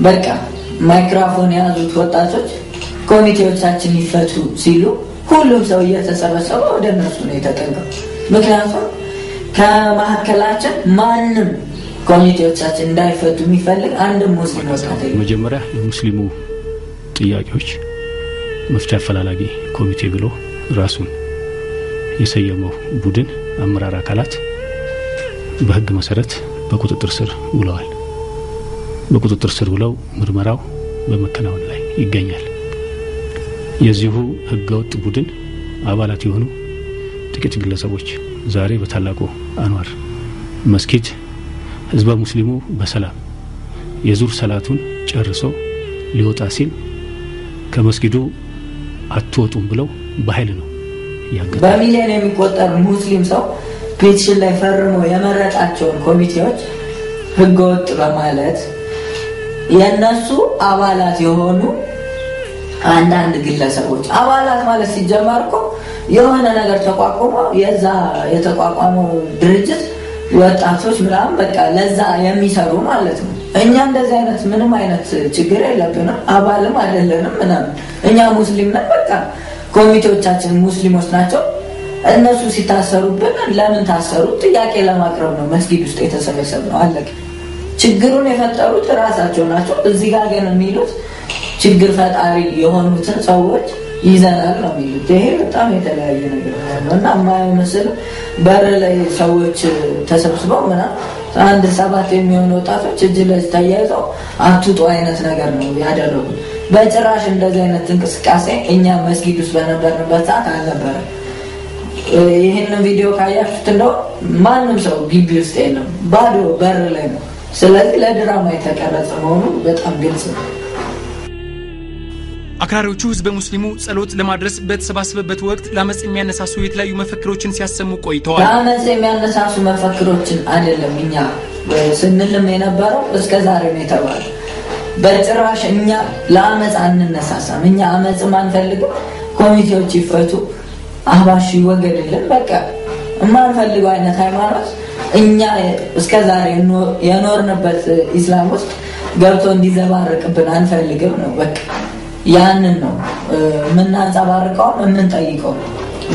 በቃ ማይክሮፎን ያዙት ወጣቶች ኮሚቴዎቻችን ይፈቱ ሲሉ ሁሉም ሰው እየተሰበሰበ ወደ እነሱ ነው የተጠጋው። ምክንያቱም ከመሀከላችን ማንም ኮሚቴዎቻችን እንዳይፈቱ የሚፈልግ አንድ ሙስሊም ወጣት መጀመሪያ የሙስሊሙ ጥያቄዎች መፍትሄ አፈላላጊ ኮሚቴ ብሎ ራሱን የሰየመው ቡድን አመራር አካላት በህግ መሰረት በቁጥጥር ስር ውለዋል። በቁጥጥር ስር ውለው ምርመራው በመከናወን ላይ ይገኛል። የዚሁ ህገወጥ ቡድን አባላት የሆኑ ጥቂት ግለሰቦች ዛሬ በታላቁ አንዋር መስጊድ ህዝበ ሙስሊሙ በሰላም የዙር ሰላቱን ጨርሶ ሊወጣ ሲል ከመስጊዱ አትወጡም ብለው በኃይል ነው ያገቱት። በሚሊዮን የሚቆጠር ሙስሊም ሰው ፔቲሽን ላይ ፈርሞ የመረጣቸውን ኮሚቴዎች ህገወጥ በማለት የነሱ አባላት የሆኑ አንዳንድ ግለሰቦች አባላት ማለት ሲጀመር እኮ የሆነ ነገር ተቋቁሞ የዛ የተቋቋመው ድርጅት ወጣቶች ምናምን በቃ ለዛ የሚሰሩ ማለት ነው። እኛ እንደዚህ አይነት ምንም አይነት ችግር የለብንም፣ አባልም አይደለንም ምናምን። እኛ ሙስሊም ነን። በቃ ኮሚቴዎቻችን ሙስሊሞች ናቸው። እነሱ ሲታሰሩብን ለምን ታሰሩ ጥያቄ ለማቅረብ ነው መስጊድ ውስጥ የተሰበሰብነው። አለቀ። ችግሩን የፈጠሩት ራሳቸው ናቸው። እዚህ ጋር ግን የሚሉት ችግር ፈጣሪ የሆኑትን ሰዎች ይዘናል ነው የሚሉት። ይሄ በጣም የተለያየ ነገር ነው እና የማይመስል በር ላይ ሰዎች ተሰብስበው ምናምን አንድ 7 የሚሆኑ ወጣቶች እጅ ለእጅ ተያይዘው አትውጡ አይነት ነገር ነው ያደረጉት። በጭራሽ እንደዚህ አይነት እንቅስቃሴ እኛ መስጊድ ውስጥ በነበርንበት ሰዓት አልነበረም። ይሄንን ቪዲዮ ካያችሁት እንደው ማንም ሰው ግቢ ውስጥ የለም፣ ባዶ በር ላይ ነው። ስለዚህ ለድራማ የተቀረጸ መሆኑ በጣም ግልጽ ነው። አክራሪዎቹ ህዝበ ሙስሊሙ ጸሎት ለማድረስ በተሰባሰበበት ወቅት ለአመጽ የሚያነሳሱ የተለያዩ መፈክሮችን ሲያሰሙ ቆይተዋል። ለአመጽ የሚያነሳሱ መፈክሮችን አይደለም እኛ ስንልም የነበረው እስከ ዛሬ ነው የተባለው። በጭራሽ እኛ ለአመጽ አንነሳሳም። እኛ አመጽም አንፈልግም። ኮሚቴዎች ይፈቱ፣ አህባሽ ይወገድልን። በቃ የማንፈልገው አይነት ሃይማኖት እኛ እስከ ዛሬ የኖርንበት ኢስላም ውስጥ ገብቶ እንዲዘባረቅብን አንፈልግም ነው በቃ። ያንን ነው የምናንጸባርቀው የምንጠይቀው።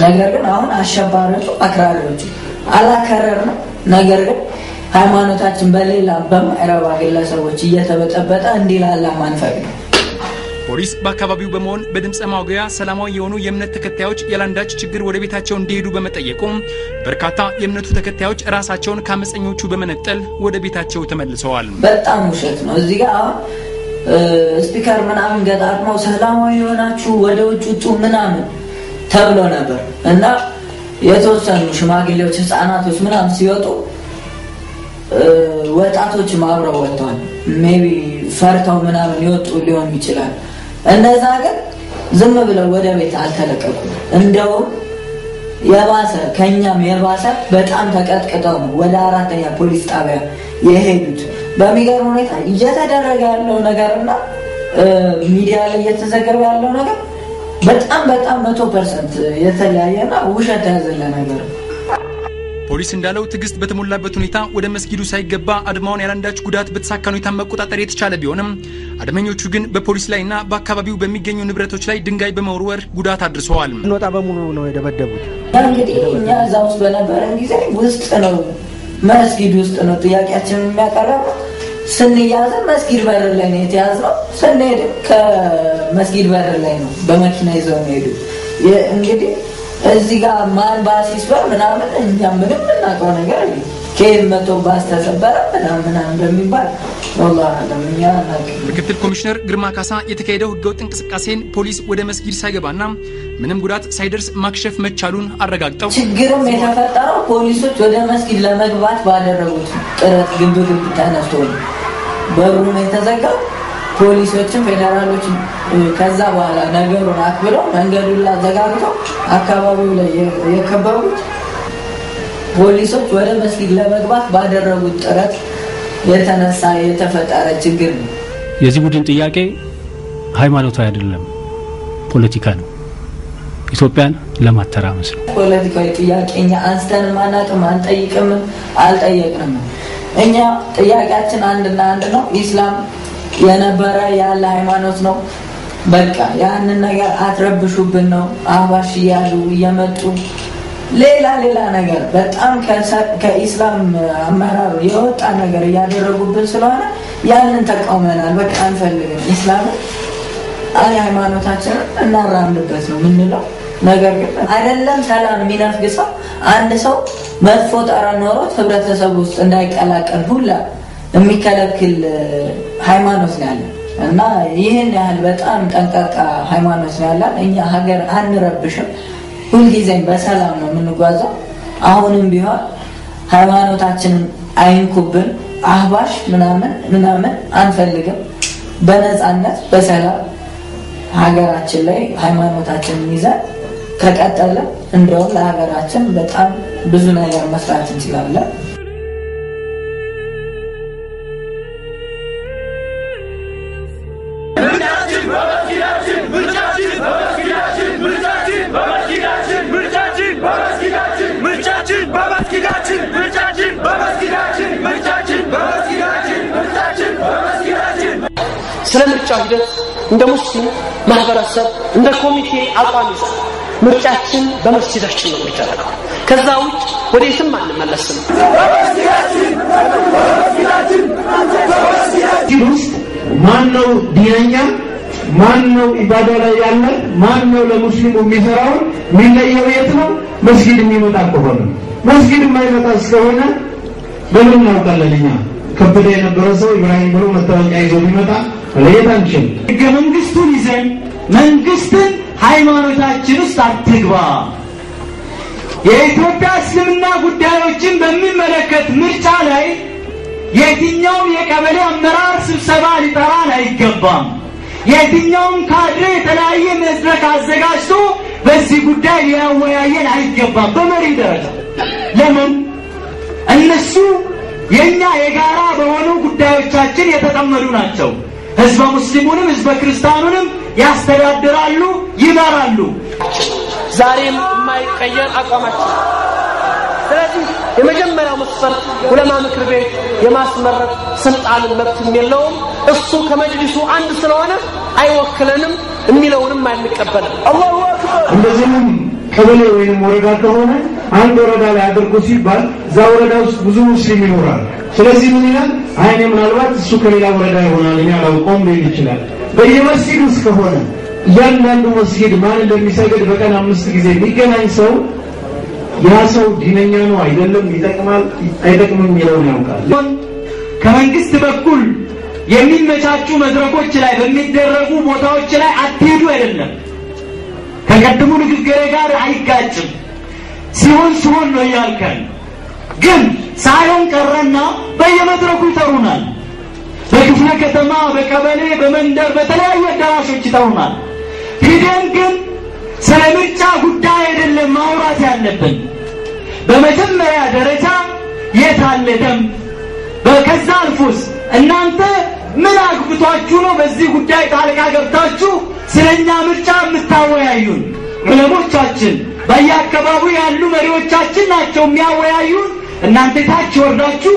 ነገር ግን አሁን አሸባሪዎቹ አክራሪዎቹ አላከረርንም። ነገር ግን ሃይማኖታችን በሌላ በማይረባ ግለሰቦች እየተበጠበጠ እንዲላላ ማንፈልግ ፖሊስ በአካባቢው በመሆን በድምጽ ማጉያ ሰላማዊ የሆኑ የእምነት ተከታዮች ያላንዳች ችግር ወደ ቤታቸው እንዲሄዱ በመጠየቁ በርካታ የእምነቱ ተከታዮች ራሳቸውን ከአመፀኞቹ በመነጠል ወደ ቤታቸው ተመልሰዋል። በጣም ውሸት ነው። እዚህ ጋር ስፒከር ምናምን ገጣጥመው ሰላማዊ የሆናችሁ ወደ ውጭ ውጡ ምናምን ተብሎ ነበር እና የተወሰኑ ሽማግሌዎች ህፃናቶች ምናምን ሲወጡ ወጣቶች አብረው ወጥተዋል። ሜቢ ፈርተው ምናምን ይወጡ ሊሆን ይችላል። እነዛ ግን ዝም ብለው ወደ ቤት አልተለቀቁም። እንደውም የባሰ ከኛም የባሰ በጣም ተቀጥቅጠው ነው ወደ 4ኛ ፖሊስ ጣቢያ የሄዱት። በሚገርም ሁኔታ እየተደረገ ያለው ነገርና ሚዲያ ላይ እየተዘገበ ያለው ነገር በጣም 100% የተለያየና ውሸት ያዘለ ነገር ነው። ፖሊስ እንዳለው ትግስት በተሞላበት ሁኔታ ወደ መስጊዱ ሳይገባ አድማውን ያላንዳች ጉዳት በተሳካ ሁኔታ መቆጣጠር የተቻለ ቢሆንም አድመኞቹ ግን በፖሊስ ላይና በአካባቢው በሚገኙ ንብረቶች ላይ ድንጋይ በመወርወር ጉዳት አድርሰዋል። እንወጣ በሙሉ ነው የደበደቡት። እንግዲህ እኛ እዛው ውስጥ በነበረን ጊዜ ውስጥ ነው መስጊድ ውስጥ ነው ጥያቄያችንን የሚያቀርቡት። ስንያዝ መስጊድ በር ላይ ነው የተያዝነው። ስንሄድ ከመስጊድ በር ላይ ነው በመኪና ይዘው ሄዱ። እንግዲህ እዚህ ጋር ማን ባሲስ በር ምናምን እኛ ምንም እናውቀው ነገር የለም። ከየት መቶ ባስ ተሰበረ ምናምን በሚባል ምክትል ኮሚሽነር ግርማ ካሳ የተካሄደው ህገወጥ እንቅስቃሴን ፖሊስ ወደ መስጊድ ሳይገባና ምንም ጉዳት ሳይደርስ ማክሸፍ መቻሉን አረጋግጠው ችግሩም የተፈጠረው ፖሊሶች ወደ መስጊድ ለመግባት ባደረጉት ጥረት ግብግብ ተነስቶ በሩም የተዘጋው ፖሊሶችም ፌደራሎችም ከዛ በኋላ ነገሩን አክብረው መንገዱን ላዘጋግተው አካባቢው ላይ የከበቡት ፖሊሶች ወደ መስጊድ ለመግባት ባደረጉት ጥረት የተነሳ የተፈጠረ ችግር ነው። የዚህ ቡድን ጥያቄ ሃይማኖታዊ አይደለም፣ ፖለቲካ ነው። ኢትዮጵያን ለማተራመስ ነው። ፖለቲካዊ ጥያቄኛ አንስተን ማናጥም አንጠይቅም አልጠየቅንም። እኛ ጥያቄያችን አንድና አንድ ነው። ኢስላም የነበረ ያለ ሃይማኖት ነው። በቃ ያንን ነገር አትረብሹብን ነው። አህባሽ ያሉ እየመጡ ሌላ ነገር በጣም ከኢስላም አመራር የወጣ ነገር ያደረጉብን ስለሆነ ያንን ተቃውመናል። በቃ አንፈልግም። ኢስላም ሃይማኖታችንን እናራምድበት ነው ምንለው። ነገር ግን አይደለም ሰላም የሚነፍግሰው አንድ ሰው መጥፎ ጠረን ኖሮት ህብረተሰብ ውስጥ እንዳይቀላቀል ሁላ የሚከለክል ሃይማኖት ነው ያለን እና ይህን ያህል በጣም ጠንቃቃ ሃይማኖት ነው ያለን። እኛ ሀገር አንረብሽም። ሁልጊዜም በሰላም ነው የምንጓዘው። አሁንም ቢሆን ሃይማኖታችንን አይንኩብን። አህባሽ ምናምን አንፈልግም። በነፃነት በሰላም ሀገራችን ላይ ሃይማኖታችንን ይዘን ከቀጠለ እንደውም ለሀገራችን በጣም ብዙ ነገር መስራት እንችላለን። ስለ ምርጫ ሂደት እንደ ሙስሊም ማህበረሰብ እንደ ኮሚቴ አቋም ይዘን ምርጫችን በመስጊዳችን ነው የሚደረገው። ከዛ ውጭ ወዴትም አንመለስም። ማን ነው ዲነኛ? ማን ነው ኢባዳ ላይ ያለ? ማን ነው ለሙስሊሙ የሚሰራው? የሚለየው የት ነው? መስጊድ የሚመጣ ከሆነ መስጊድ የማይመጣ ስለሆነ በምን እናውቃለን? እኛ ከበደ የነበረ ሰው ኢብራሂም ብሎ መታወቂያ ይዞ ቢመጣ ለየት አንችል። ህገ መንግስቱን ይዘን መንግስትን ሃይማኖታችን ውስጥ አትግባ፣ የኢትዮጵያ እስልምና ጉዳዮችን በሚመለከት ምርጫ ላይ የትኛውም የቀበሌ አመራር ስብሰባ ሊጠራን አይገባም። የትኛውም ካድሬ የተለያየ መድረክ አዘጋጅቶ በዚህ ጉዳይ ሊያወያየን አይገባም። በመሪ ደረጃ ለምን እነሱ የኛ የጋራ በሆኑ ጉዳዮቻችን የተጠመዱ ናቸው። ህዝበ ሙስሊሙንም ህዝበ ክርስቲያኑንም ያስተዳድራሉ፣ ይመራሉ። ዛሬም የማይቀየር አቋማችን። ስለዚህ የመጀመሪያው መስፈርት ዑለማ ምክር ቤት የማስመረጥ ስልጣን መብትም የለውም። እሱ ከመጅሊሱ አንድ ስለሆነ አይወክለንም የሚለውንም አይንቀበልም። አላሁ አክበር። እንደዚህም ቀበሌ ወይም ወረዳ ከሆነ አንድ ወረዳ ላይ አድርጎ ሲባል እዛ ወረዳ ውስጥ ብዙ ሙስሊም ይኖራል። ስለዚህ ምን ይላል? አይኔ ምናልባት እሱ ከሌላ ወረዳ ይሆናል እኔ አላውቀውም ሊል ይችላል። በየመስጊዱ ውስጥ ከሆነ እያንዳንዱ መስጊድ ማን እንደሚሰግድ በቀን 5 ጊዜ የሚገናኝ ሰው ያ ሰው ዲነኛ ነው አይደለም፣ ይጠቅማል አይጠቅምም የሚለውን ያውቃል። ከመንግስት በኩል የሚመቻቹ መድረኮች ላይ በሚደረጉ ቦታዎች ላይ አትሄዱ አይደለም፣ ከቀድሙ ንግግሬ ጋር አይጋጭም። ሲሆን ነው ያልከን። ግን ሳይሆን ቀረና በየመድረኩ ይጠሩናል። በክፍለ ከተማ፣ በቀበሌ፣ በመንደር በተለያዩ አዳራሾች ይጠሩናል። ሂደን ግን ስለ ምርጫ ጉዳይ አይደለም ማውራት ያለብን። በመጀመሪያ ደረጃ የት አለ ደንብ? በከዛ አልፎስ እናንተ ምን አግብቷችሁ ነው በዚህ ጉዳይ ጣልቃ ገብታችሁ ስለኛ ምርጫ የምታወያዩን? ዑለሞቻችን በየአካባቢው ያሉ መሪዎቻችን ናቸው የሚያወያዩን። እናንተ ታች ወርዳችሁ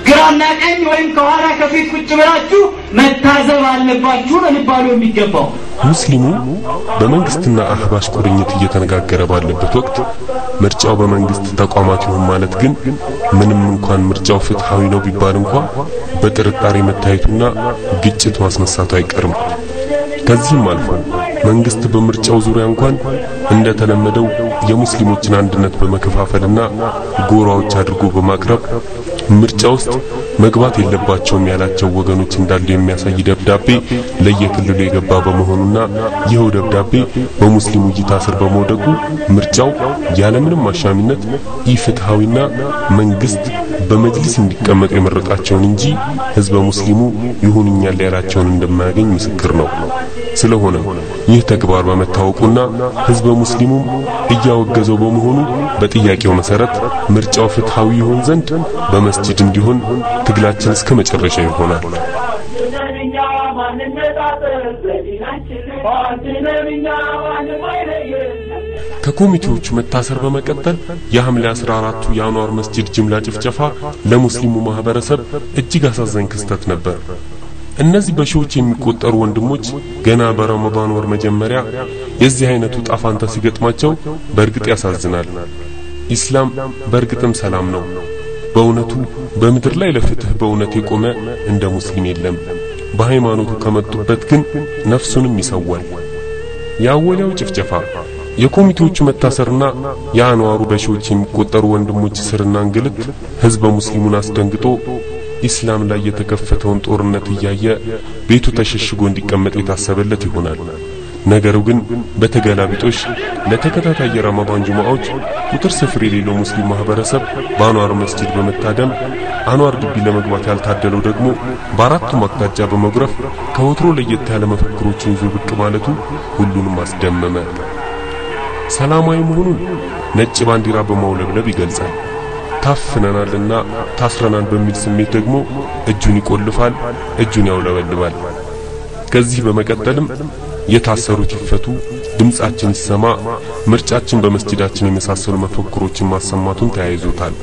ግራና ቀኝ ወይም ከኋላ ከፊት ቁጭ ብላችሁ መታዘብ አለባችሁ ነው ሊባሉ የሚገባው። ሙስሊሙ በመንግስትና አህባሽ ቁርኝት እየተነጋገረ ባለበት ወቅት ምርጫው በመንግስት ተቋማት ይሁን ማለት ግን ምንም እንኳን ምርጫው ፍትሃዊ ነው ቢባል እንኳን በጥርጣሬ መታየቱና ግጭት ማስነሳቱ አይቀርም። ከዚህም አልፎ መንግስት በምርጫው ዙሪያ እንኳን እንደተለመደው የሙስሊሞችን አንድነት በመከፋፈልና ጎራዎች አድርጎ በማቅረብ ምርጫ ውስጥ መግባት የለባቸውም ያላቸው ወገኖች እንዳሉ የሚያሳይ ደብዳቤ ለየክልሉ የገባ በመሆኑና ይኸው ደብዳቤ በሙስሊሙ እይታ ስር በመውደቁ ምርጫው ያለምንም አሻሚነት ኢፍትሃዊና መንግስት በመጅሊስ እንዲቀመጡ የመረጣቸውን እንጂ ህዝበ ሙስሊሙ ይሁንኛል ያላቸውን እንደማያገኝ ምስክር ነው። ስለሆነ ይህ ተግባር በመታወቁና ህዝበ ሙስሊሙ እያወገዘው በመሆኑ በጥያቄው መሰረት ምርጫው ፍትሃዊ ይሆን ዘንድ በመስጂድ እንዲሆን ትግላችን እስከ መጨረሻ ይሆናል። ከኮሚቴዎቹ መታሰር በመቀጠል የሐምሌ 14ቱ የአንዋር መስጂድ ጅምላ ጭፍጨፋ ለሙስሊሙ ማህበረሰብ እጅግ አሳዛኝ ክስተት ነበር። እነዚህ በሺዎች የሚቆጠሩ ወንድሞች ገና በረመዳን ወር መጀመሪያ የዚህ አይነቱ ጣፋንታ ሲገጥማቸው በእርግጥ ያሳዝናል። ኢስላም በእርግጥም ሰላም ነው። በእውነቱ በምድር ላይ ለፍትህ በእውነት የቆመ እንደ ሙስሊም የለም። በሃይማኖቱ ከመጡበት ግን ነፍሱንም ይሰዋል። የአወሊያው ጭፍጨፋ፣ የኮሚቴዎቹ መታሰርና የአንዋሩ በሺዎች የሚቆጠሩ ወንድሞች እስርና እንግልት ህዝበ ሙስሊሙን አስደንግጦ ኢስላም ላይ የተከፈተውን ጦርነት እያየ ቤቱ ተሸሽጎ እንዲቀመጥ የታሰበለት ይሆናል። ነገሩ ግን በተገላቢጦሽ ለተከታታይ የረመዳን ጁማዎች ቁጥር ስፍር የሌለው ሙስሊም ማህበረሰብ በአንዋር መስጂድ በመታደም አንዋር ግቢ ለመግባት ያልታደለው ደግሞ በአራቱም አቅጣጫ በመጉረፍ ከወትሮ ለየት ያለ መፈክሮችን ይዞ ብቅ ማለቱ ሁሉንም አስደመመ። ሰላማዊ መሆኑን ነጭ ባንዲራ በማውለብለብ ይገልጻል። ታፍነናልና ታስረናል በሚል ስሜት ደግሞ እጁን ይቆልፋል፣ እጁን ያውለበልባል። ከዚህ በመቀጠልም የታሰሩት ይፈቱ፣ ድምጻችን ይሰማ፣ ምርጫችን በመስጂዳችን የመሳሰሉ መፈክሮችን ማሰማቱን ተያይዞታል።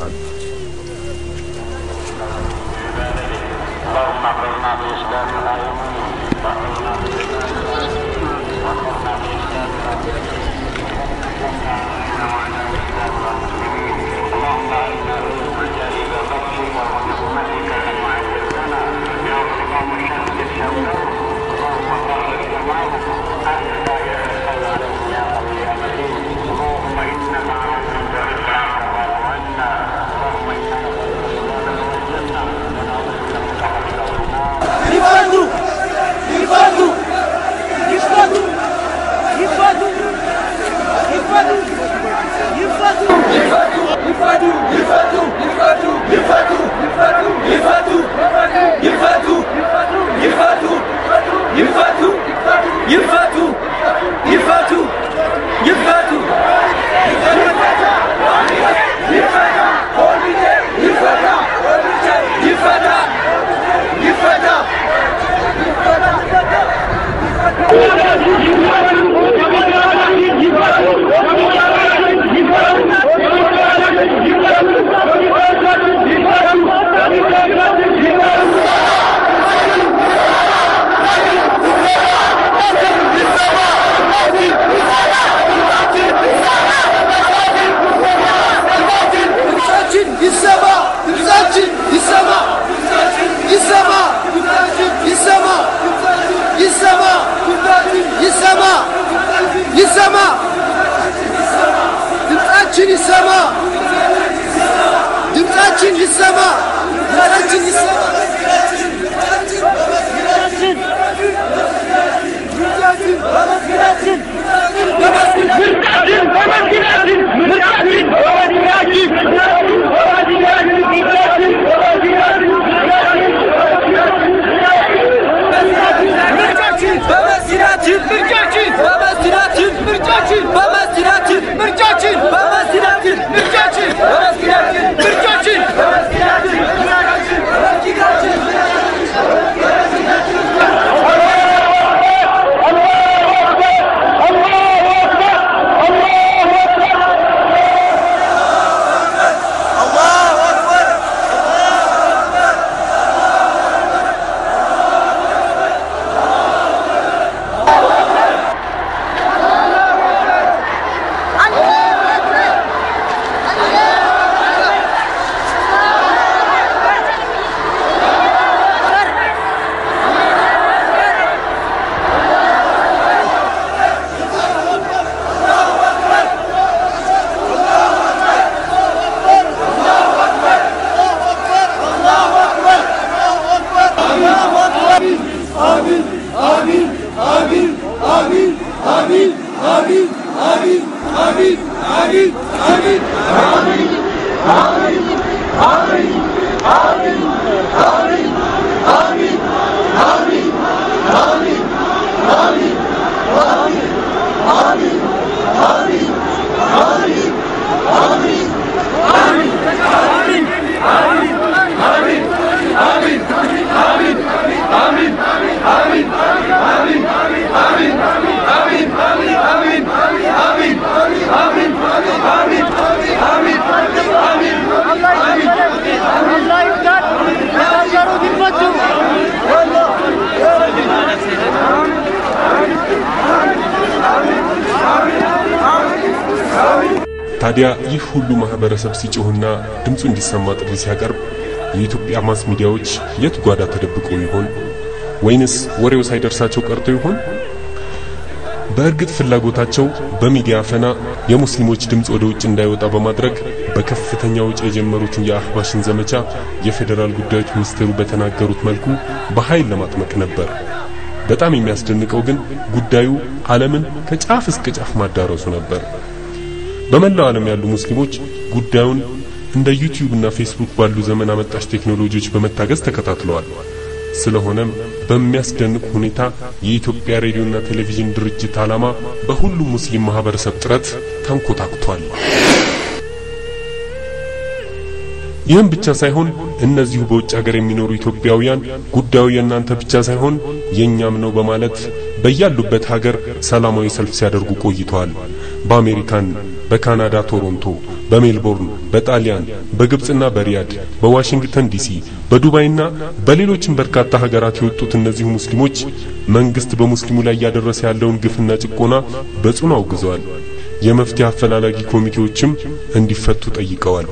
ታዲያ ይህ ሁሉ ማህበረሰብ ሲጮህና ድምጹ እንዲሰማ ጥሪ ሲያቀርብ የኢትዮጵያ ማስ ሚዲያዎች የት ጓዳ ተደብቆ ይሆን? ወይንስ ወሬው ሳይደርሳቸው ቀርቶ ይሆን? በእርግጥ ፍላጎታቸው በሚዲያ ፈና የሙስሊሞች ድምጽ ወደ ውጭ እንዳይወጣ በማድረግ በከፍተኛ ወጪ የጀመሩትን የአህባሽን ዘመቻ የፌደራል ጉዳዮች ሚኒስቴሩ በተናገሩት መልኩ በኃይል ለማጥመቅ ነበር። በጣም የሚያስደንቀው ግን ጉዳዩ ዓለምን ከጫፍ እስከ ጫፍ ማዳረሱ ነበር። በመላው ዓለም ያሉ ሙስሊሞች ጉዳዩን እንደ ዩቲዩብ እና ፌስቡክ ባሉ ዘመን አመጣሽ ቴክኖሎጂዎች በመታገዝ ተከታትለዋል። ስለሆነም በሚያስደንቅ ሁኔታ የኢትዮጵያ ሬዲዮና ቴሌቪዥን ድርጅት ዓላማ በሁሉም ሙስሊም ማህበረሰብ ጥረት ተንኮታክቷል። ይህም ብቻ ሳይሆን እነዚሁ በውጭ ሀገር የሚኖሩ ኢትዮጵያውያን ጉዳዩ የእናንተ ብቻ ሳይሆን የኛም ነው በማለት በያሉበት ሀገር ሰላማዊ ሰልፍ ሲያደርጉ ቆይተዋል። በአሜሪካን፣ በካናዳ ቶሮንቶ፣ በሜልቦርን፣ በጣሊያን፣ በግብጽና በሪያድ፣ በዋሽንግተን ዲሲ፣ በዱባይና በሌሎችም በርካታ ሀገራት የወጡት እነዚሁ ሙስሊሞች መንግስት በሙስሊሙ ላይ ያደረሰ ያለውን ግፍና ጭቆና በጽኑ አውግዘዋል። የመፍትሄ አፈላላጊ ኮሚቴዎችም እንዲፈቱ ጠይቀዋል።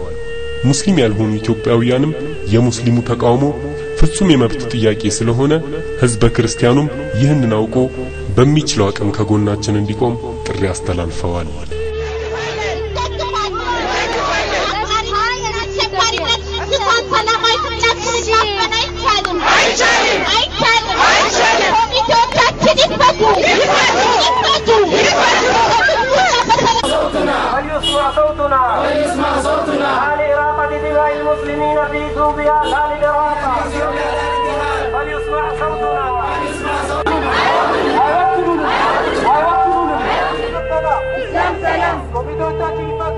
ሙስሊም ያልሆኑ ኢትዮጵያውያንም የሙስሊሙ ተቃውሞ ፍጹም የመብት ጥያቄ ስለሆነ ህዝበ ክርስቲያኑም ይህንን አውቆ በሚችለው አቅም ከጎናችን እንዲቆም ጥሪ አስተላልፈዋል። المسلمين في إثيوبيا لا لدراسة فليسمع صوتنا إسلام سلام ኮሚቴዎቻችን ይፈቱ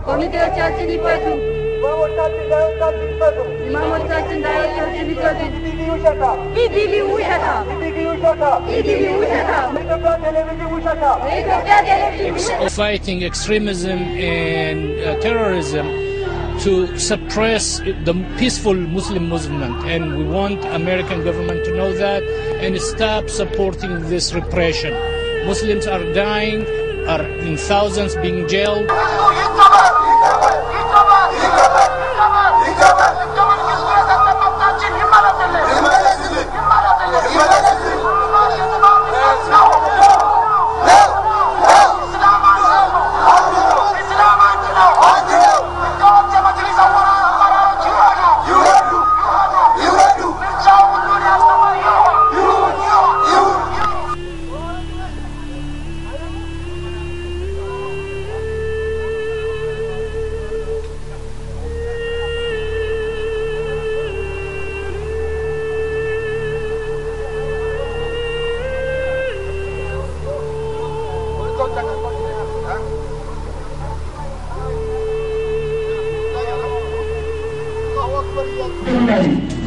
ኮሚቴዎቻችን ይፈቱ ኢማሞቻችን ዳዮቻችን ይፈቱ ኢዲሊ ውሸታ fighting extremism and terrorism to suppress the peaceful Muslim movement, and we want American government to know that and stop supporting this repression. Muslims are dying, are in thousands being jailed.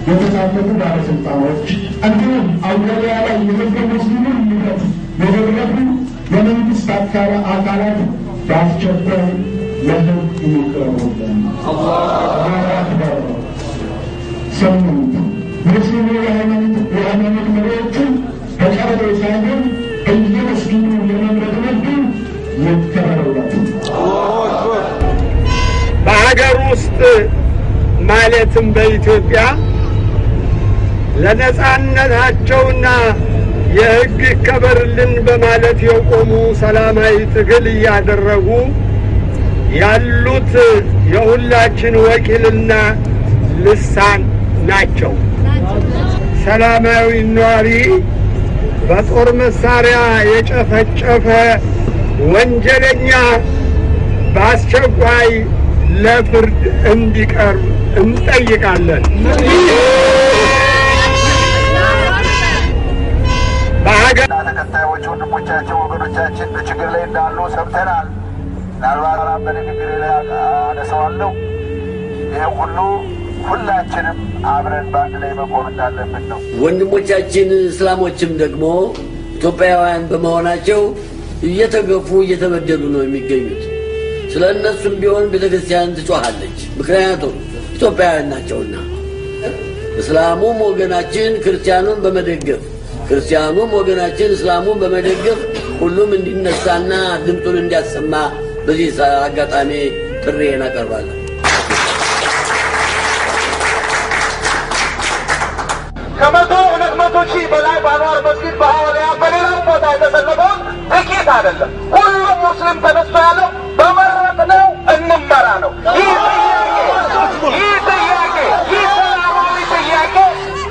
የተሳተፉ ባለስልጣኖች እንዲሁም አውገሪያ ላይ የህዝበ ሙስሊሙን ንብረት የዘረፉ የመንግስት አካላት በአስቸኳይ ለህግ ይቅረቡልን። ስምንት ሙስሊሙ የሃይማኖት መሪዎችን በቀረበ ሳይሆን በየመስጊዱ የመምረጥ መብቱ ይከበርላቸው። በሀገር ውስጥ ማለትም በኢትዮጵያ ለነጻነታቸውና የህግ ይከበርልን በማለት የቆሙ ሰላማዊ ትግል እያደረጉ ያሉት የሁላችን ወኪልና ልሳን ናቸው። ሰላማዊ ኗሪ በጦር መሳሪያ የጨፈጨፈ ወንጀለኛ በአስቸኳይ ለፍርድ እንዲቀርብ እንጠይቃለን። በሀገር ተከታዮች ወንድሞቻችን ወገኖቻችን በችግር ላይ እንዳሉ ሰምተናል። ምናልባት በንግግር ላይ አነሳዋለሁ። ይህ ሁሉ ሁላችንም አብረን በአንድ ላይ መቆም እንዳለብን ነው። ወንድሞቻችን እስላሞችም ደግሞ ኢትዮጵያውያን በመሆናቸው እየተገፉ እየተበደሉ ነው የሚገኙት። ስለ እነሱም ቢሆን ቤተክርስቲያን ትጮኻለች። ምክንያቱም ኢትዮጵያውያን ናቸውና። እስላሙም ወገናችን ክርስቲያኑን በመደገፍ ክርስቲያኑም ወገናችን እስላሙን በመደገፍ ሁሉም እንዲነሳና ድምጡን እንዲያሰማ በዚህ አጋጣሚ ጥሪዬን አቀርባለሁ። ከመቶ 200 ሺህ በላይ በአንዋር መስጊድ በሐዋልያ በሌላም ቦታ የተሰለፈውን ጥቂት አይደለም። ሁሉም ሙስሊም ተነስቶ ያለው በመረጥነው እንመራ ነው።